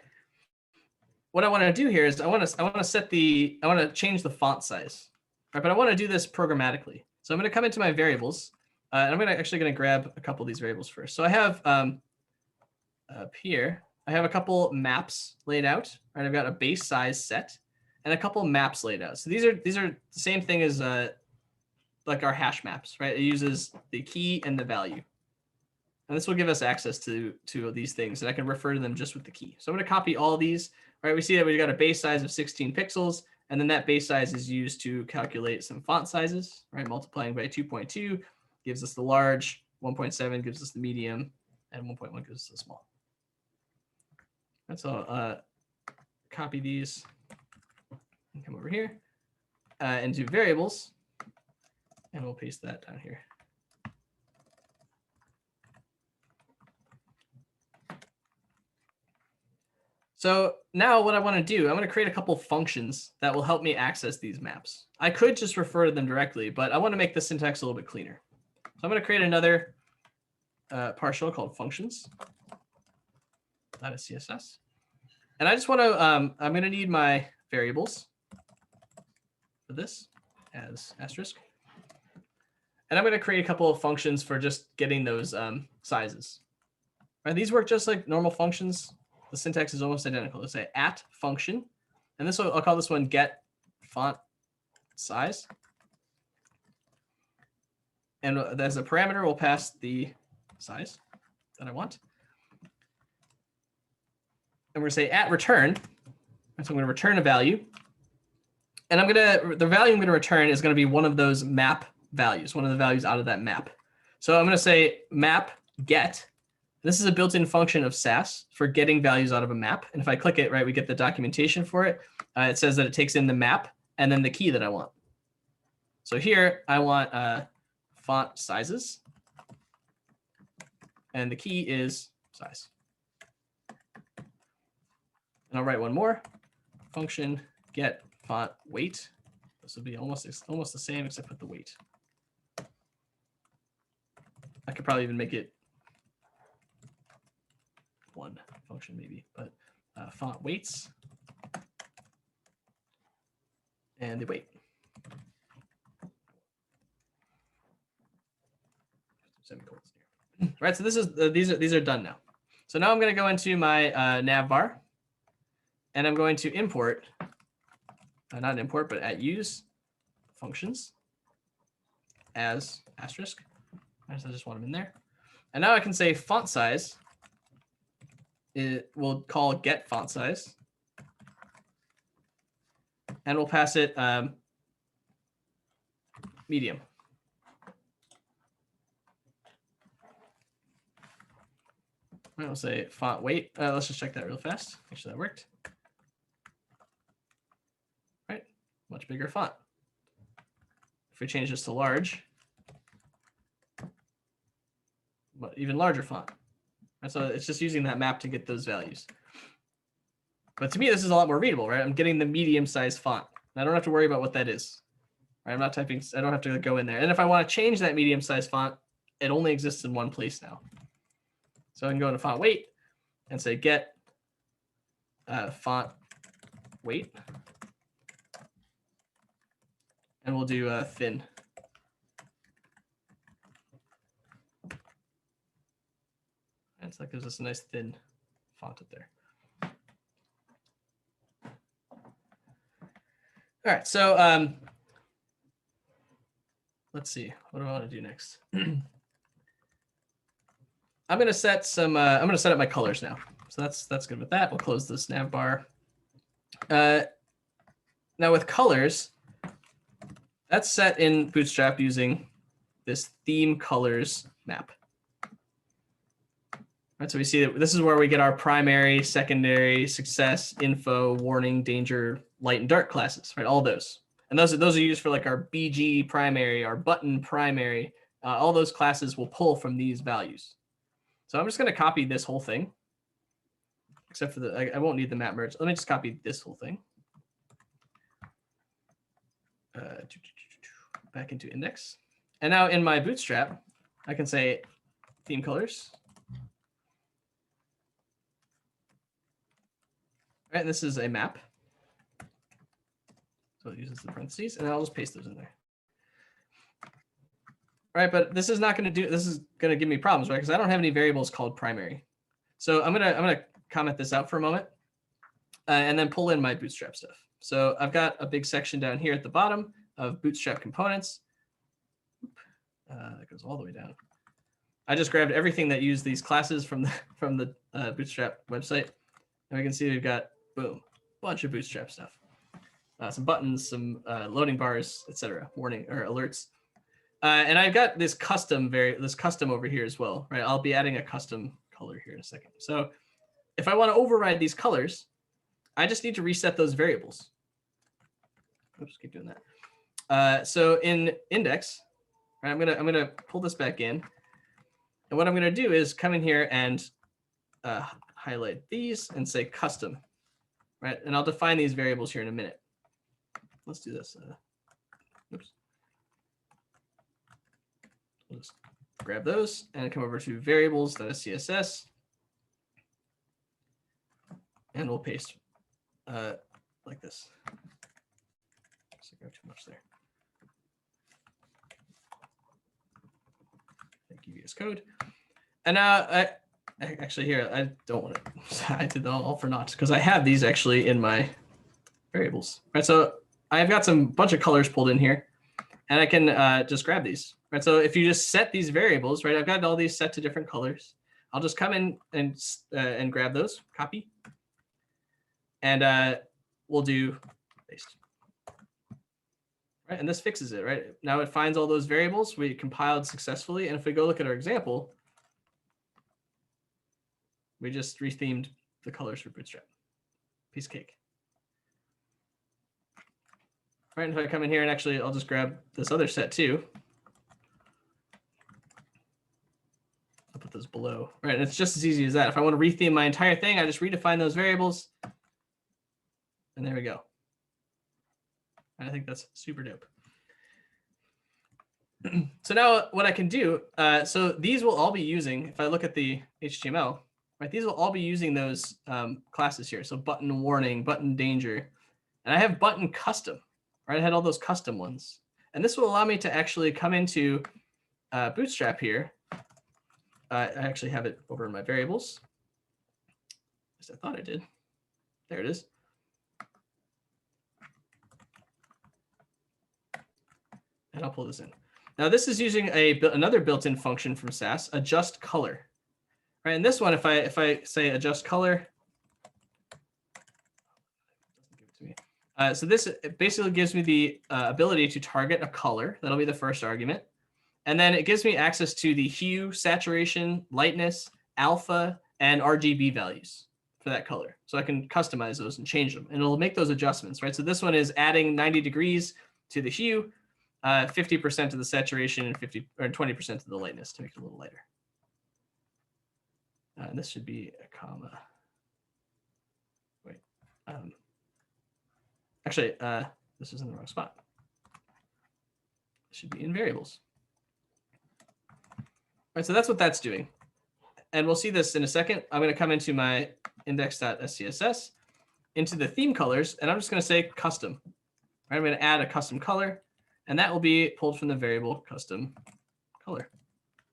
Speaker 1: what I want to do here is I want to change the font size, right? But I want to do this programmatically. So I'm going to come into my variables, and I'm actually going to grab a couple of these variables first. So I have up here, I have a couple maps laid out. Right, I've got a base size set and a couple maps laid out. So these are the same thing as like our hash maps, right? It uses the key and the value. And this will give us access to these things, and I can refer to them just with the key. So I'm going to copy all these. Right, we see that we've got a base size of 16 pixels, and then that base size is used to calculate some font sizes. Right, multiplying by 2.2 gives us the large, 1.7 gives us the medium, and 1.1 gives us the small. That's all. Copy these and come over here and do variables, and we'll paste that down here. So now what I want to do, I'm going to create a couple functions that will help me access these maps. I could just refer to them directly, but I want to make the syntax a little bit cleaner. So I'm going to create another partial called functions. That is CSS. And I just want to, I'm going to need my variables for this as asterisk. And I'm going to create a couple of functions for just getting those sizes. Right, these work just like normal functions. The syntax is almost identical. Let's say at function, and this one, I'll call this one get font size. And as a parameter, we'll pass the size that I want. And we're going to say at return. And so I'm going to return a value. And the value I'm going to return is going to be one of those map values, one of the values out of that map. So I'm going to say map get. This is a built-in function of Sass for getting values out of a map. And if I click it, right, we get the documentation for it. It says that it takes in the map and then the key that I want. So here I want font sizes. And the key is size. And I'll write one more. Function get font weight. This will be almost the same except with the weight. I could probably even make it one function maybe, but font weights and the weight. Semicolons here. Right, so this is these are done now. So now I'm going to go into my navbar, and I'm going to import, not import, but at use functions as asterisk. I just want them in there, and now I can say font size. It will call get font size, and we'll pass it medium. We'll say font weight. Let's just check that real fast. Make sure that worked. Right, much bigger font. If we change this to large, but even larger font. And so it's just using that map to get those values. But to me, this is a lot more readable, right? I'm getting the medium-sized font. I don't have to worry about what that is. Right? I'm not typing. I don't have to go in there. And if I want to change that medium-sized font, it only exists in one place now. So I can go into font weight and say get font weight, and we'll do thin. And so that gives us a nice thin font up there. All right, so let's see. What do I want to do next? I'm going to set some. I'm going to set up my colors now. So that's good with that. We'll close this nav bar. Now with colors, that's set in Bootstrap using this theme colors map. Right, so we see that this is where we get our primary, secondary, success, info, warning, danger, light and dark classes, right? All those. And those are used for like our BG primary, our button primary. All those classes will pull from these values. So I'm just going to copy this whole thing, except for the, I won't need the map merge. Let me just copy this whole thing. Back into index. And now in my Bootstrap, I can say theme colors. Right, and this is a map. So it uses the parentheses, and I'll just paste those in there. All right, but this is not going to do. This is going to give me problems, right? Because I don't have any variables called primary. So I'm gonna comment this out for a moment, and then pull in my Bootstrap stuff. So I've got a big section down here at the bottom of Bootstrap components. That goes all the way down. I just grabbed everything that used these classes from the Bootstrap website, and we can see we've got boom, bunch of Bootstrap stuff. Some buttons, some loading bars, etc., warning or alerts. And I've got this custom over here as well, right? I'll be adding a custom color here in a second. So if I want to override these colors, I just need to reset those variables. Oops, keep doing that. So in index, right, I'm gonna pull this back in, and what I'm gonna do is come in here and highlight these and say custom, right? And I'll define these variables here in a minute. Let's do this. Oops. We'll just grab those and come over to variables.css, and we'll paste like this. So I grab too much there. Thank you, VS Code. And now I actually here I don't want to. I did that all for naught because I have these actually in my variables. Right, so I've got some bunch of colors pulled in here, and I can just grab these. Right, so if you just set these variables, right, I've got all these set to different colors. I'll just come in and grab those, copy, and we'll do paste. Right, and this fixes it. Right, now it finds all those variables we compiled successfully, and if we go look at our example, we just rethemed the colors for Bootstrap. Piece of cake. Right, and if I come in here and actually, I'll just grab this other set too. I'll put those below. Right, and it's just as easy as that. If I want to retheme my entire thing, I just redefine those variables, and there we go. And I think that's super dope. So now what I can do, so these will all be using, if I look at the HTML, right, these will all be using those classes here. So button warning, button danger, and I have button custom, right? I had all those custom ones. And this will allow me to actually come into Bootstrap here. I actually have it over in my variables. At least I thought I did. There it is. And I'll pull this in. Now this is using another built-in function from Sass, adjust color. Right, and this one, if I say adjust color, so this basically gives me the ability to target a color. That'll be the first argument. And then it gives me access to the hue, saturation, lightness, alpha, and RGB values for that color. So I can customize those and change them, and it'll make those adjustments, right? So this one is adding 90 degrees to the hue, 50% of the saturation, and 20% of the lightness to make it a little lighter. And this should be a comma. Wait. Actually, this is in the wrong spot. It should be in variables. All right, so that's what that's doing. And we'll see this in a second. I'm going to come into my index.scss, into the theme colors, and I'm just going to say custom. Right, I'm going to add a custom color, and that will be pulled from the variable custom color.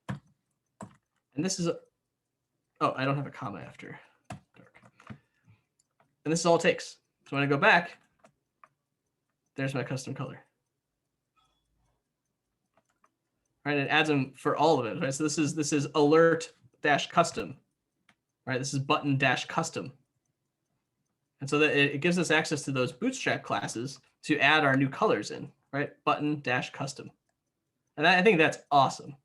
Speaker 1: And this is oh, I don't have a comma after dark. And this is all it takes. So when I go back, there's my custom color. Right, it adds them for all of it. Right, so this is alert dash custom. Right, this is button dash custom. And so that it gives us access to those Bootstrap classes to add our new colors in. Right, button dash custom. And I think that's awesome.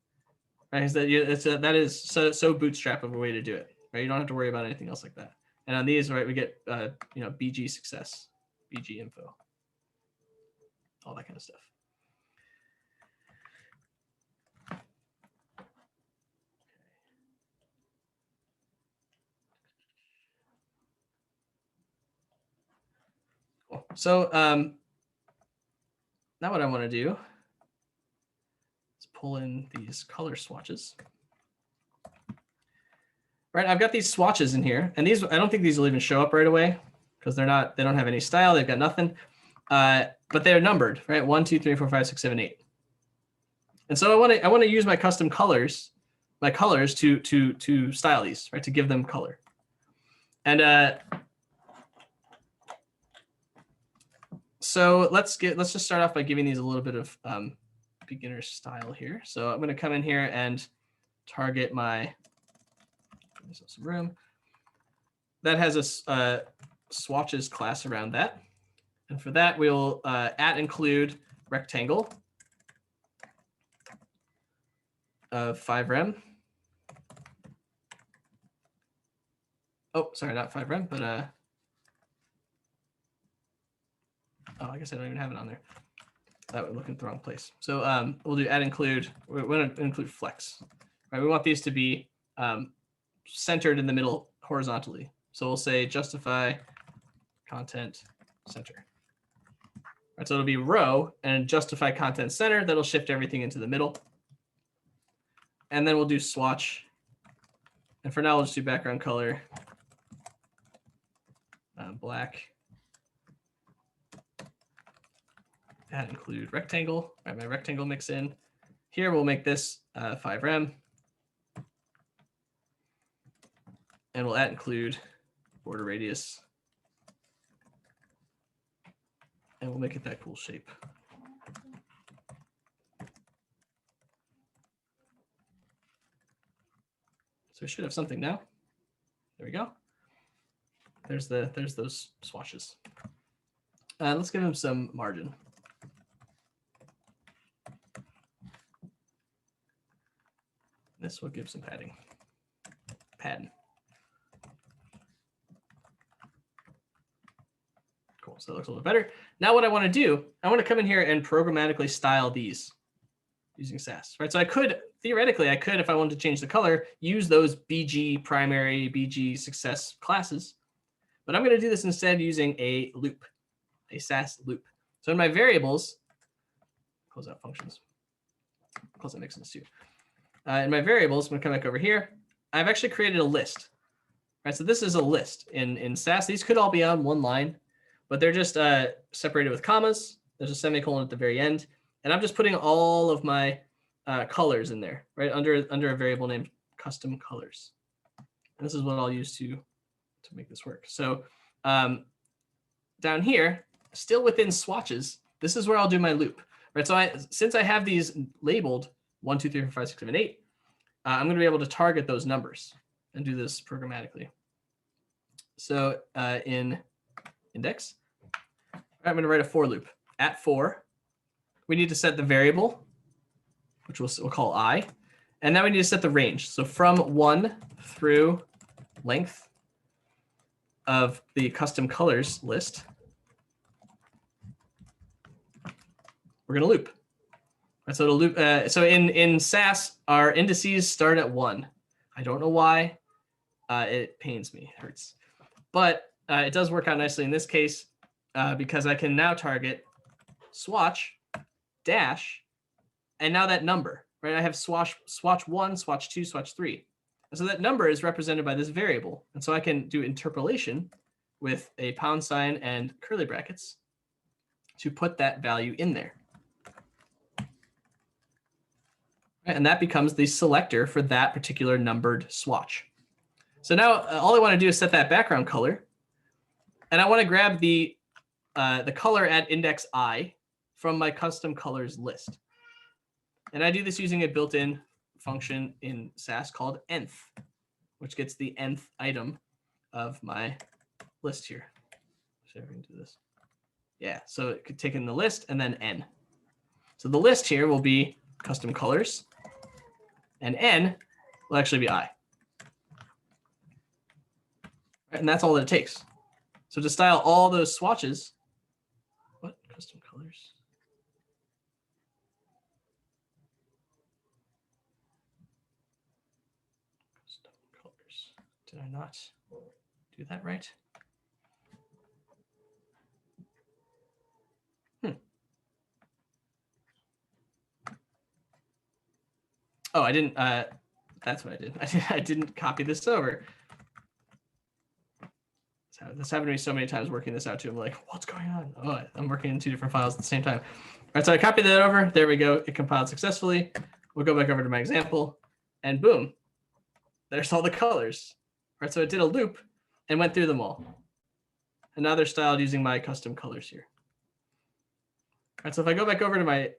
Speaker 1: Right, that is so Bootstrap of a way to do it. right? You don't have to worry about anything else like that. And on these, right, we get BG success, BG info, all that kind of stuff. Cool. So now what I want to do is pull in these color swatches. Right, I've got these swatches in here, and these, I don't think these will even show up right away because they don't have any style, they've got nothing, but they're numbered, right? 1, 2, 3, 4, 5, 6, 7, 8. And so I want to use my custom colors, to style these, right? To give them color. And so let's just start off by giving these a little bit of beginner style here. So I'm going to come in here and target my, some room that has a swatches class around that. And for that, we'll @include rectangle of 5rem. Oh, sorry, not 5rem, but oh, I guess I don't even have it on there. That would look in the wrong place. So we'll do @include. We're going to include flex. Right, we want these to be centered in the middle horizontally. So we'll say justify content center. Right, so it'll be row and justify content center. That'll shift everything into the middle. And then we'll do swatch. And for now, we'll just do background color, black. @include rectangle. Right, my rectangle mixin. Here we'll make this 5rem. And we'll @include border radius. And we'll make it that cool shape. So we should have something now. There we go. There's those swatches. Let's give them some margin. This will give some padding. Cool, so it looks a little better. Now what I want to do, I want to come in here and programmatically style these using Sass, right? So I could, theoretically, if I wanted to change the color, use those BG primary, BG success classes. But I'm going to do this instead using a loop, a Sass loop. So in my variables, close out functions, close out mixins too. In my variables, I'm going to come back over here. I've actually created a list. Right, so this is a list in Sass. These could all be on one line, but they're just separated with commas. There's a semicolon at the very end. And I'm just putting all of my colors in there, right, under a variable named custom colors. And this is what I'll use to make this work. So down here, still within swatches, this is where I'll do my loop. Right, so since I have these labeled 1, 2, 3, 4, 5, 6, 7, 8, I'm going to be able to target those numbers and do this programmatically. So in index, I'm going to write a for loop. @for, we need to set the variable, which we'll call I. And then we need to set the range. So from 1 through length of the custom colors list, we're going to loop. Right, so it'll loop. So in Sass, our indices start at 1. I don't know why. It pains me. It hurts. But it does work out nicely in this case because I can now target swatch dash, and now that number, right? I have swatch 1, swatch 2, swatch 3. And so that number is represented by this variable. And so I can do interpolation with a £sign and curly brackets to put that value in there. And that becomes the selector for that particular numbered swatch. So now all I want to do is set that background color. And I want to grab the color at index I from my custom colors list. And I do this using a built-in function in Sass called nth, which gets the nth item of my list here. See if I can do this. Yeah, so it could take in the list and then n. So the list here will be custom colors, and n will actually be I. Right? And that's all that it takes. So to style all those swatches, what custom colors? Custom colors. Did I not do that right? Oh, I didn't. That's what I did. I didn't copy this over. So this happened to me so many times working this out too. I'm like, what's going on? Oh, I'm working in 2 different files at the same time. All right, so I copied that over. There we go. It compiled successfully. We'll go back over to my example, and boom, there's all the colors. All right, so it did a loop and went through them all. And now they're styled using my custom colors here. All right, so if I go back over to my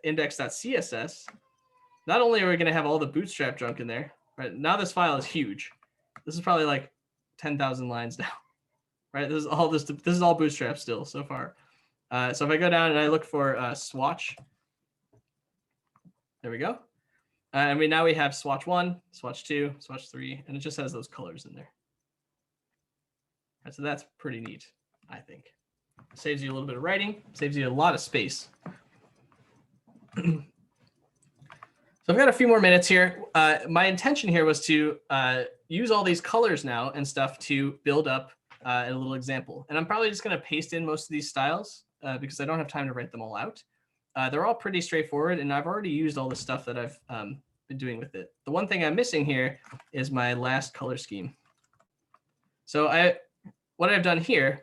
Speaker 1: index.css, not only are we going to have all the Bootstrap junk in there, right? Now this file is huge. This is probably like 10,000 lines now, right? This is all Bootstrap still so far. So if I go down and I look for swatch, there we go. And now we have swatch 1, swatch 2, swatch 3, and it just has those colors in there. Right, so that's pretty neat, I think. Saves you a little bit of writing, saves you a lot of space. So I've got a few more minutes here. My intention here was to use all these colors now and stuff to build up a little example. And I'm probably just going to paste in most of these styles because I don't have time to write them all out. They're all pretty straightforward, and I've already used all the stuff that I've been doing with it. The one thing I'm missing here is my last color scheme. So what I've done here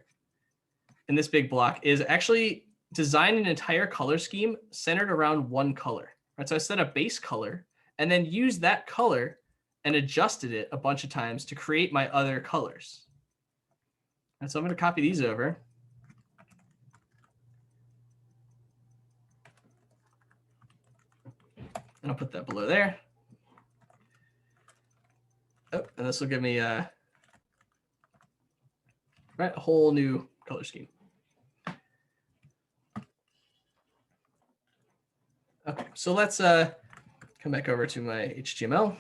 Speaker 1: in this big block is actually design an entire color scheme centered around one color. Right, so I set a base color and then used that color and adjusted it a bunch of times to create my other colors. And so I'm going to copy these over. And I'll put that below there. Oh, and this will give me a whole new color scheme. Okay, so let's come back over to my HTML.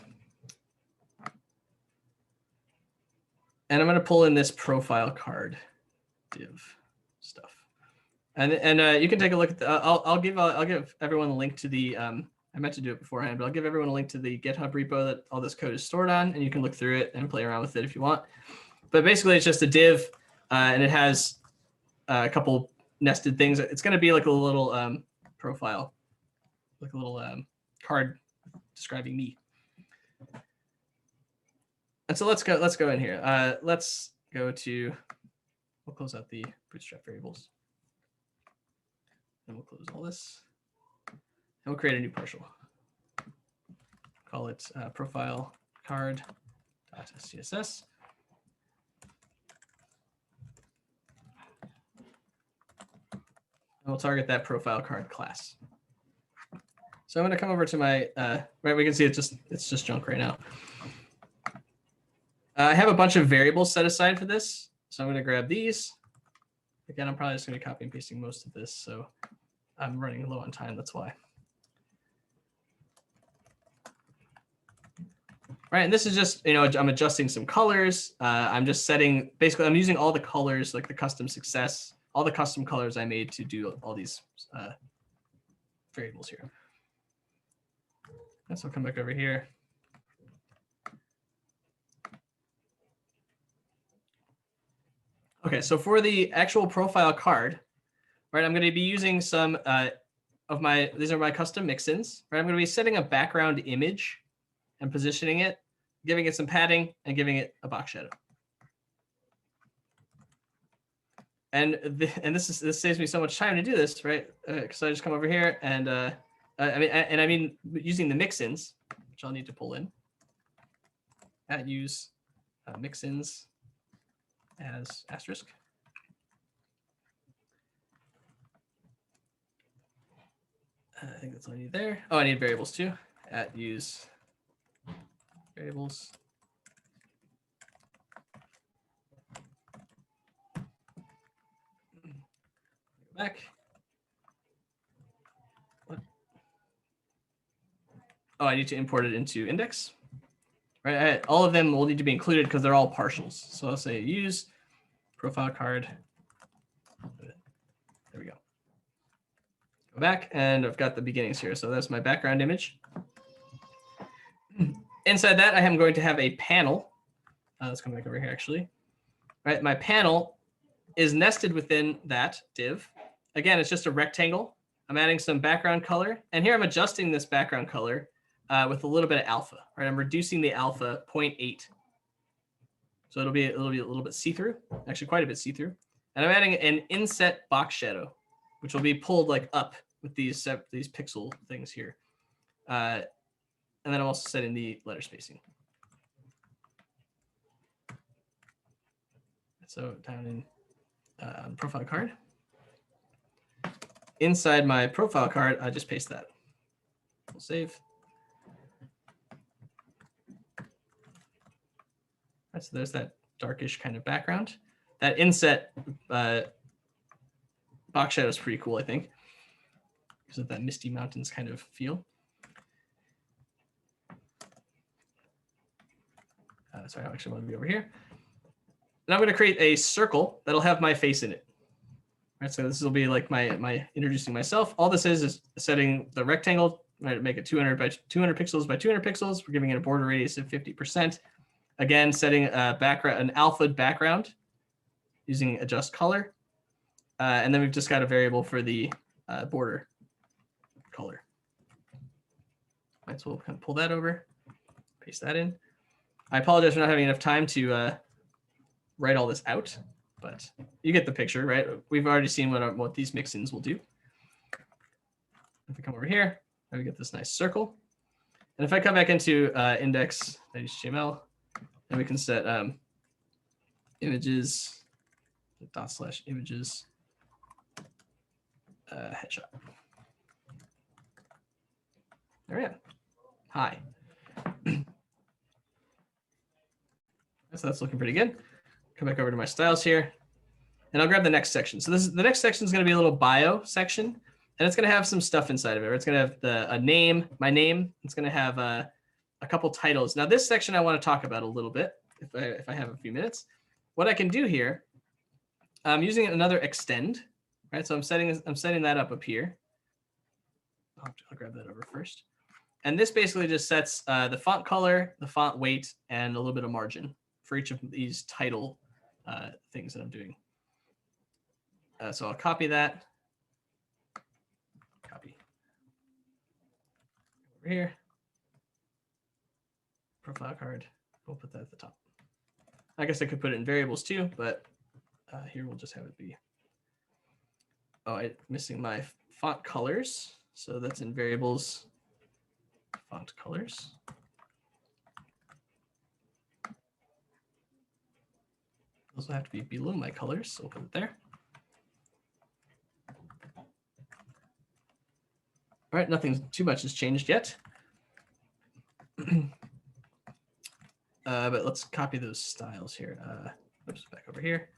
Speaker 1: And I'm going to pull in this profile card div stuff. And you can take a look at the, I'll give everyone a link to the, I meant to do it beforehand, but I'll give everyone a link to the GitHub repo that all this code is stored on, and you can look through it and play around with it if you want. But basically, it's just a div, and it has a couple nested things. It's going to be like a little profile, like a little card describing me. And so let's go in here. Let's go to, we'll close out the Bootstrap variables. And we'll close all this. And we'll create a new partial. Call it profile card.css. And we'll target that profile card class. So I'm going to come over to my, right, we can see it's just junk right now. I have a bunch of variables set aside for this. So I'm going to grab these. Again, I'm probably just going to be copy and pasting most of this. So I'm running low on time, that's why. Right, and this is just, I'm adjusting some colors. I'm just setting, basically, I'm using all the colors, like the custom success, all the custom colors I made to do all these variables here. And so I'll come back over here. Okay, so for the actual profile card, right, I'm going to be using some of my, these are my custom mixins, right? I'm going to be setting a background image and positioning it, giving it some padding, and giving it a box shadow. And this saves me so much time to do this, right? Because I just come over here and I mean using the mixins, which I'll need to pull in. use mixins as asterisk. I think that's all I need there. Oh, I need variables too. use variables. Go back. What? Oh, I need to import it into index. right? All of them will need to be included because they're all partials. So I'll say use profile card. There we go. Go back, and I've got the beginnings here. So that's my background image. Inside that, I am going to have a panel. Let's come back over here, actually. Right, my panel is nested within that div. Again, it's just a rectangle. I'm adding some background color, and here I'm adjusting this background color with a little bit of alpha. Right, I'm reducing the alpha 0.8, so it'll be a little bit see-through, actually quite a bit see-through. And I'm adding an inset box shadow, which will be pulled like up with these pixel things here. And then I'm also setting the letter spacing. So down in profile card. Inside my profile card, I just paste that. We'll save. Right, so there's that darkish kind of background. That inset box shadow is pretty cool, I think, because of that Misty Mountains kind of feel. Sorry, I actually want to be over here. And I'm going to create a circle that'll have my face in it. Right, so this will be like my introducing myself. All this is setting the rectangle, right, make it 200 by 200 pixels by 200 pixels. We're giving it a border radius of 50%. Again, setting a background, an alpha background using adjust color. And then we've just got a variable for the border color. Right, so we'll kind of pull that over, paste that in. I apologize for not having enough time to write all this out, but you get the picture, right? We've already seen what these mixins will do. If we come over here, we get this nice circle. And if I come back into index.html, and we can set images, /images, headshot. There we go. Hi. So that's looking pretty good. Come back over to my styles here, and I'll grab the next section. So the next section is going to be a little bio section, and it's going to have some stuff inside of it. It's going to have a name, my name. It's going to have a couple titles. Now this section I want to talk about a little bit if I have a few minutes. What I can do here, I'm using another extend, right? So I'm setting that up here. I'll grab that over first. And this basically just sets the font color, the font weight, and a little bit of margin for each of these title things that I'm doing. So I'll copy that. Copy. Over here. Profile card. We'll put that at the top. I guess I could put it in variables too, but here we'll just have it be. Oh, I'm missing my font colors. So that's in variables, font colors. Those will have to be below my colors, so we'll put it there. All right, nothing too much has changed yet. But let's copy those styles here. Oops, back over here.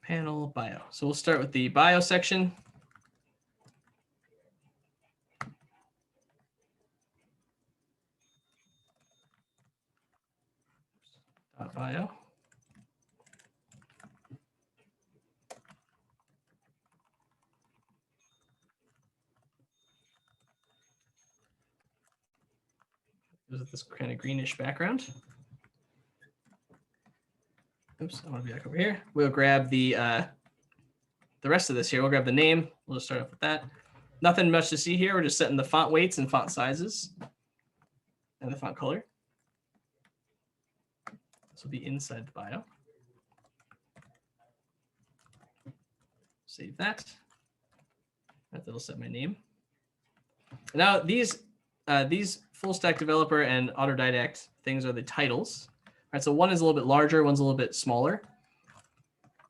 Speaker 1: Panel, bio. So we'll start with the bio section. Bio. With this kind of greenish background. Oops, I want to be back over here. We'll grab the rest of this here. We'll grab the name. We'll just start off with that. Nothing much to see here. We're just setting the font weights and font sizes and the font color. This will be inside the bio. Save that. That'll set my name. Now these full stack developer and autodidact things are the titles. Right, so one is a little bit larger, one's a little bit smaller.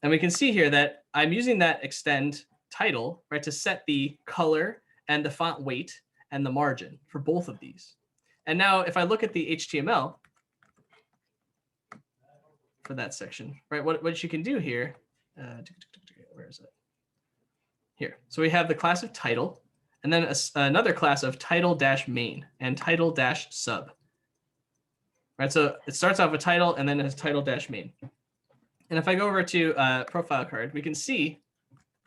Speaker 1: And we can see here that I'm using that extend title, right, to set the color and the font weight and the margin for both of these. And now if I look at the HTML for that section, right, what you can do here, where is it? Here. So we have the class of title, and then another class of title-main and title-sub. Right, so it starts off with title and then it has title-main. And if I go over to profile card, we can see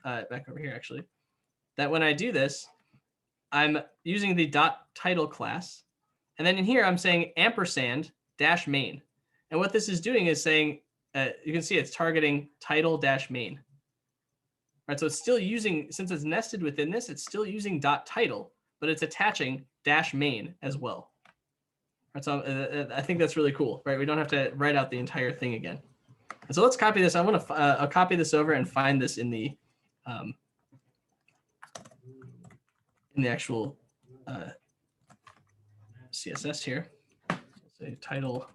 Speaker 1: back over here actually that when I do this, I'm using the .title class, and then in here I'm saying &-main. And what this is doing is saying, you can see it's targeting title-main. Right, so it's still using, since it's nested within this, it's still using .title, but it's attaching -main as well. Right, so I think that's really cool, right? We don't have to write out the entire thing again. And so let's copy this. I'll copy this over and find this in the actual CSS here. Say title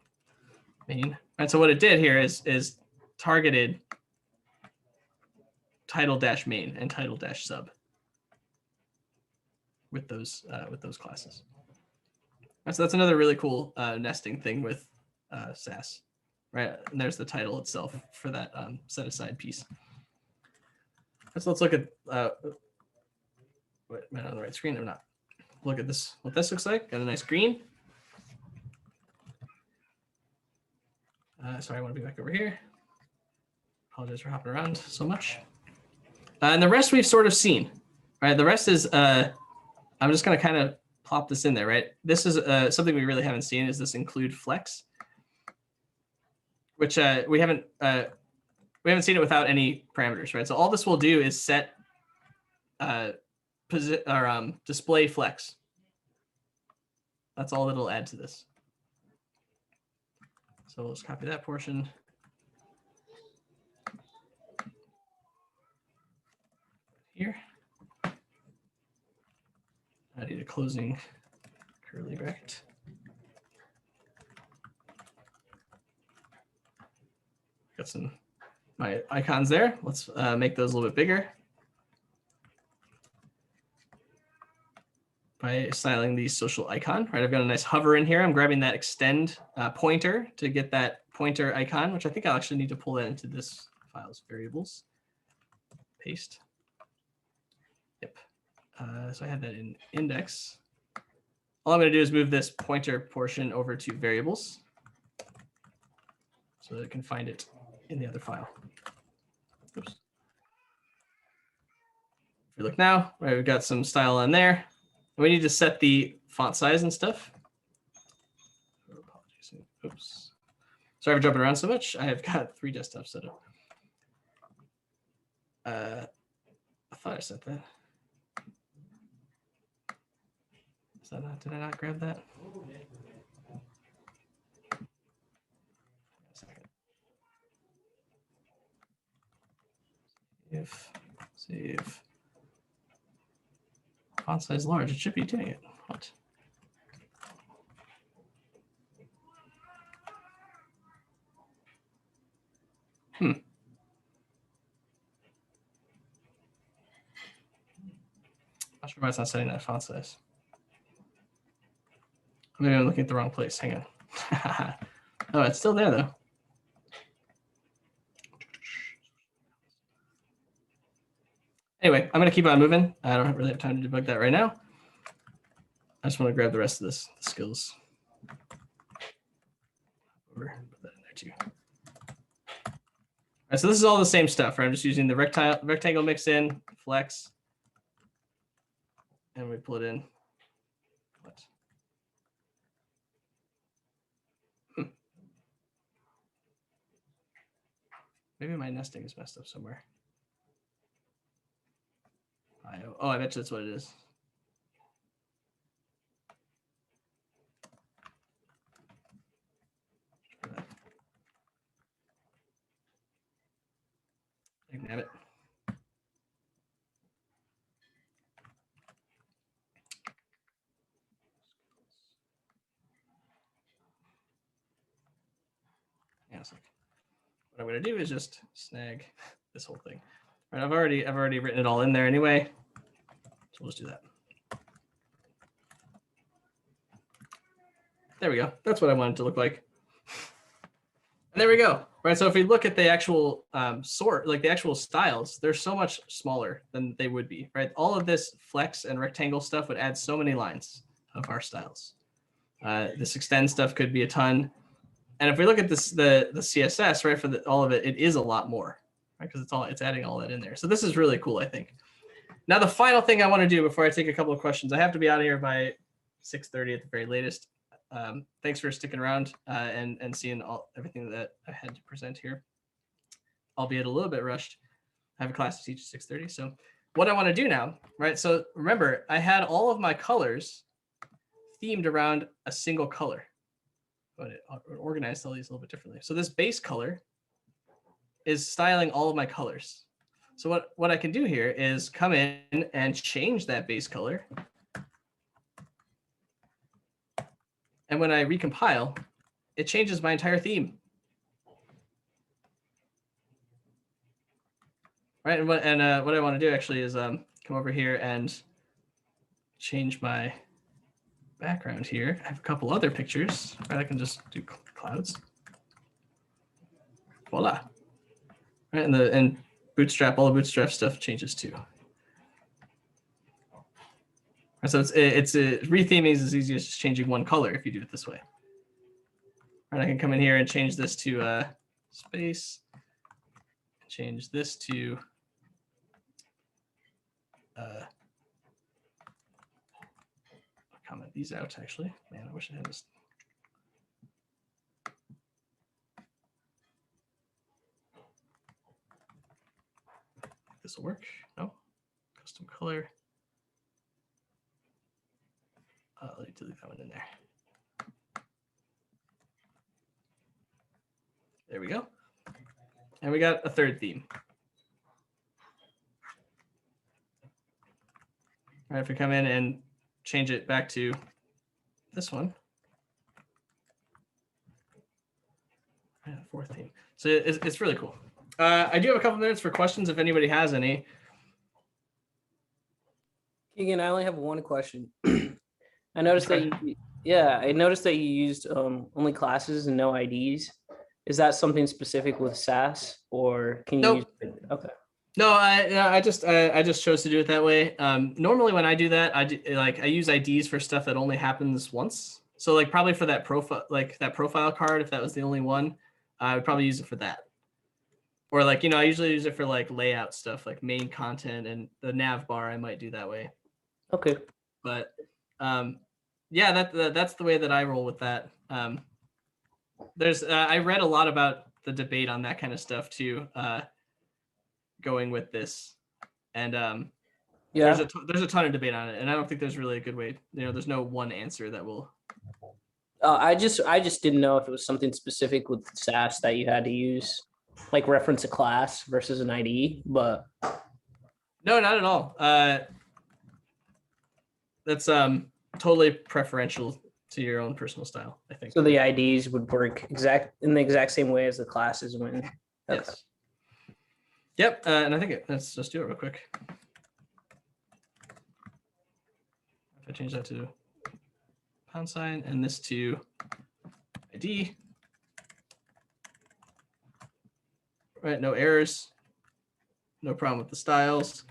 Speaker 1: main. Right, so what it did here is targeted title-main and title-sub with those classes. Right, so that's another really cool nesting thing with Sass, right? And there's the title itself for that set aside piece. So let's look at wait, am I on the right screen or not? Look at this, what this looks like. Got a nice green. Sorry, I want to be back over here. Apologize for hopping around so much. And the rest we've sort of seen, right? The rest is, I'm just going to kind of plop this in there, right? This is something we really haven't seen, is this include flex, which we haven't seen it without any parameters, right? So all this will do is set display flex. That's all it'll add to this. So let's copy that portion. Here. I need a closing curly bracket. Got some my icons there. Let's make those a little bit bigger by styling the social icon. Right, I've got a nice hover in here. I'm grabbing that extend pointer to get that pointer icon, which I think I'll actually need to pull that into this file's variables. Paste. Yep. So I had that in index. All I'm going to do is move this pointer portion over to variables so that it can find it in the other file. Oops. If we look now, right, we've got some style on there. We need to set the font size and stuff. Apologies. Oops. Sorry for jumping around so much. I have got 3 desktops set up. I thought I set that. Is that not, did I not grab that? Save. Font size large. It should be doing it. What? Not sure why it's not setting that font size. Maybe I'm looking at the wrong place. Hang on. Oh, it's still there though. Anyway, I'm going to keep on moving. I don't really have time to debug that right now. I just want to grab the rest of this, the skills. Put that in there too. All right, so this is all the same stuff, right? I'm just using the rectangle mixin, flex, and we pull it in. What? Maybe my nesting is messed up somewhere. Oh, I bet you that's what it is. Nab it. Yeah, it's like, what I'm going to do is just snag this whole thing. All right, I've already written it all in there anyway, so we'll just do that. There we go. That's what I wanted it to look like. And there we go. right? So if we look at the actual sort, like the actual styles, they're so much smaller than they would be, right? All of this flex and rectangle stuff would add so many lines of our styles. This extend stuff could be a ton. And if we look at this, the CSS, right, for all of it, it is a lot more, right? Because it's adding all that in there. So this is really cool, I think. Now, the final thing I want to do before I take a couple of questions, I have to be out of here by 6:30 at the very latest. Thanks for sticking around and seeing everything that I had to present here, albeit a little bit rushed. I have a class to teach at 6:30. So what I want to do now, right? So remember, I had all of my colors themed around a single color. But it organized all these a little bit differently. So this base color is styling all of my colors. So what I can do here is come in and change that base color. And when I recompile, it changes my entire theme. Right, and what I want to do actually is come over here and change my background here. I have a couple other pictures, right? I can just do clouds. Voila. Right, and Bootstrap, all the Bootstrap stuff changes too. So it's retheming is as easy as just changing one color if you do it this way. And I can come in here and change this to space. Change this to comment these out actually. Man, I wish I had this. This will work. No, custom color. Let me delete that one in there. There we go. And we got a third theme. All right, if we come in and change it back to this one. Yeah, fourth theme. So it's really cool. I do have a couple minutes for questions if anybody has any.
Speaker 2: Keegan, I only have one question. I noticed that you used only classes and no IDs. Is that something specific with Sass, or can you use it? Okay.
Speaker 1: No, I just chose to do it that way. Normally when I do that, I use IDs for stuff that only happens once. So like probably for that profile card, if that was the only one, I would probably use it for that. Or like, I usually use it for like layout stuff, like main content and the nav bar. I might do that way.
Speaker 2: Okay.
Speaker 1: But yeah, that's the way that I roll with that. I read a lot about the debate on that kind of stuff too, going with this, and there's a ton of debate on it, and I don't think there's really a good way. There's no one answer that will.
Speaker 2: I just didn't know if it was something specific with Sass that you had to use, like reference a class versus an ID, but
Speaker 1: no, not at all. That's totally preferential to your own personal style, I think.
Speaker 2: So the IDs would work in the exact same way as the classes when. Okay.
Speaker 1: Yes. Yep, and I think let's just do it real quick. If I change that to £, and this to ID. Right, no errors, no problem with the styles.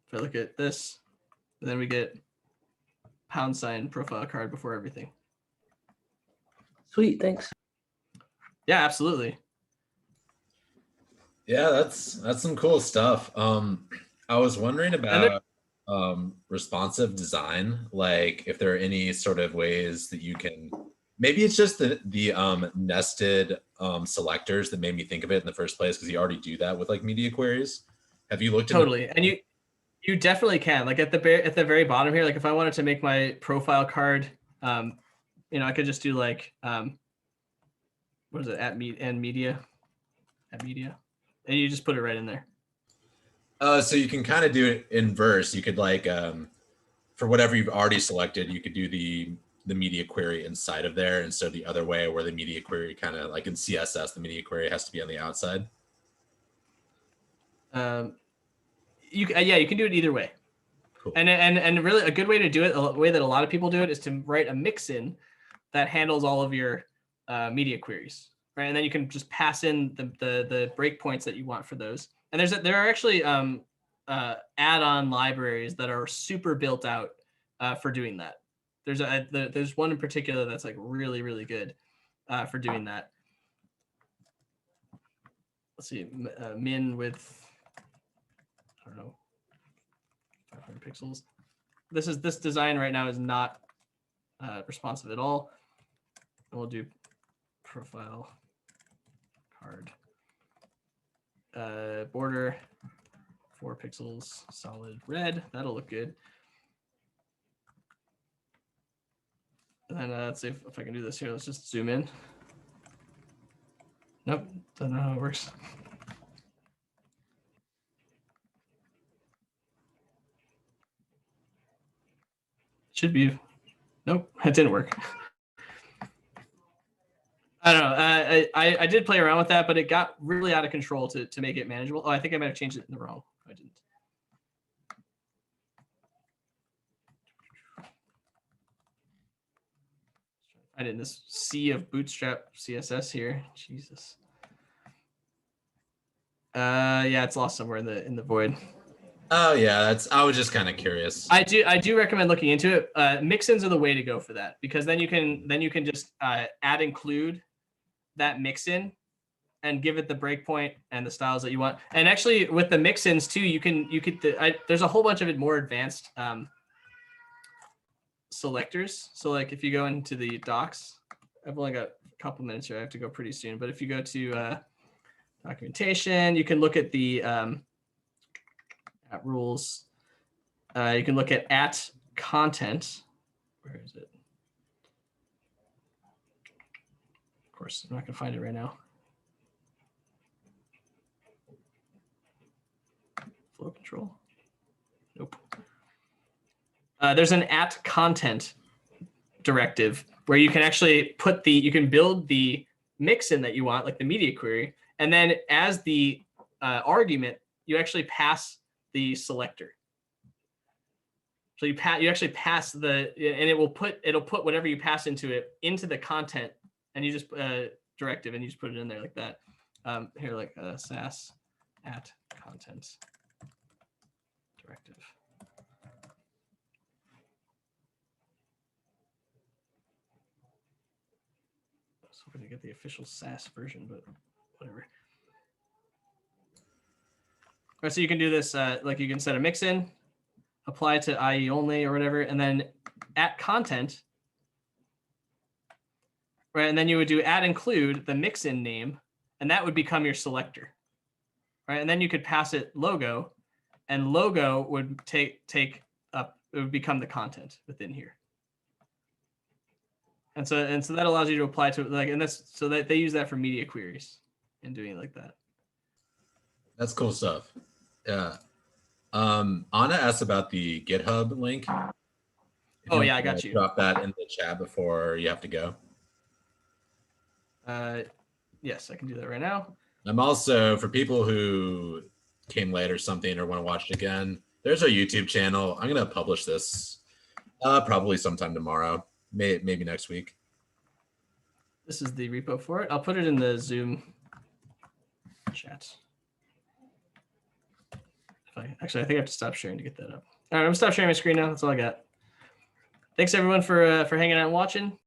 Speaker 1: If I look at this, then we get £, profile card before everything.
Speaker 2: Sweet, thanks.
Speaker 1: Yeah, absolutely.
Speaker 3: Yeah, that's some cool stuff. I was wondering about responsive design, like if there are any sort of ways that you can, maybe it's just the nested selectors that made me think of it in the first place, because you already do that with like media queries. Have you looked
Speaker 1: totally? And you definitely can. Like at the very bottom here, like if I wanted to make my profile card, I could just do like what is it, at media, and you just put it right in there.
Speaker 3: So you can kind of do it inverse. You could like for whatever you've already selected, you could do the media query inside of there, and so the other way where the media query kind of like in CSS, the media query has to be on the outside.
Speaker 1: You can do it either way. Cool. And really a good way to do it, the way that a lot of people do it, is to write a mixin that handles all of your media queries, right? And then you can just pass in the breakpoints that you want for those. And there are actually add-on libraries that are super built out for doing that. There's one in particular that's like really, really good for doing that. Let's see, min with, I don't know, 500 pixels. This design right now is not responsive at all. And we'll do profile card border 4 pixels solid red. That'll look good. And then let's see if I can do this here. Let's just zoom in. Nope, don't know how it works. Should be. Nope, it didn't work. I don't know. I did play around with that, but it got really out of control to make it manageable. Oh, I think I might have changed it in the wrong. I didn't. I did this sea of Bootstrap CSS here. Jesus. Yeah, it's lost somewhere in the void.
Speaker 3: Oh yeah, I was just kind of curious.
Speaker 1: I do recommend looking into it. Mixins are the way to go for that, because then you can just add include that mixin and give it the breakpoint and the styles that you want. And actually with the mixins too, there's a whole bunch of more advanced selectors. So like if you go into the docs, I've only got a couple minutes here. I have to go pretty soon. But if you go to documentation, you can look at the at rules. You can look at content. Where is it? Of course, I'm not going to find it right now. Flow control. Nope. There's an at content directive where you can actually you can build the mixin that you want, like the media query, and then as the argument, you actually pass the selector. So you actually pass and it'll put whatever you pass into it into the content, and you just directive, and you just put it in there like that. Here, like Sass at content directive. So we're gonna get the official Sass version, but whatever. All right, so you can do this like you can set a mixin, apply to IE only or whatever, and then at content, right? And then you would do at include the mixin name, and that would become your selector, right? And then you could pass it logo, and logo would take up, it would become the content within here. And so that allows you to apply to it, like, and that's so that they use that for media queries and doing it like that.
Speaker 3: That's cool stuff. Yeah. Anna asked about the GitHub link.
Speaker 1: Oh yeah, I got you.
Speaker 3: Drop that in the chat before you have to go.
Speaker 1: Yes, I can do that right now.
Speaker 3: I'm also, for people who came late or something or want to watch it again, there's our YouTube channel. I'm going to publish this probably sometime tomorrow, maybe next week.
Speaker 1: This is the repo for it. I'll put it in the Zoom chat. Actually, I think I have to stop sharing to get that up. All right, I'm going to stop sharing my screen now. That's all I got. Thanks, everyone, for hanging out and watching.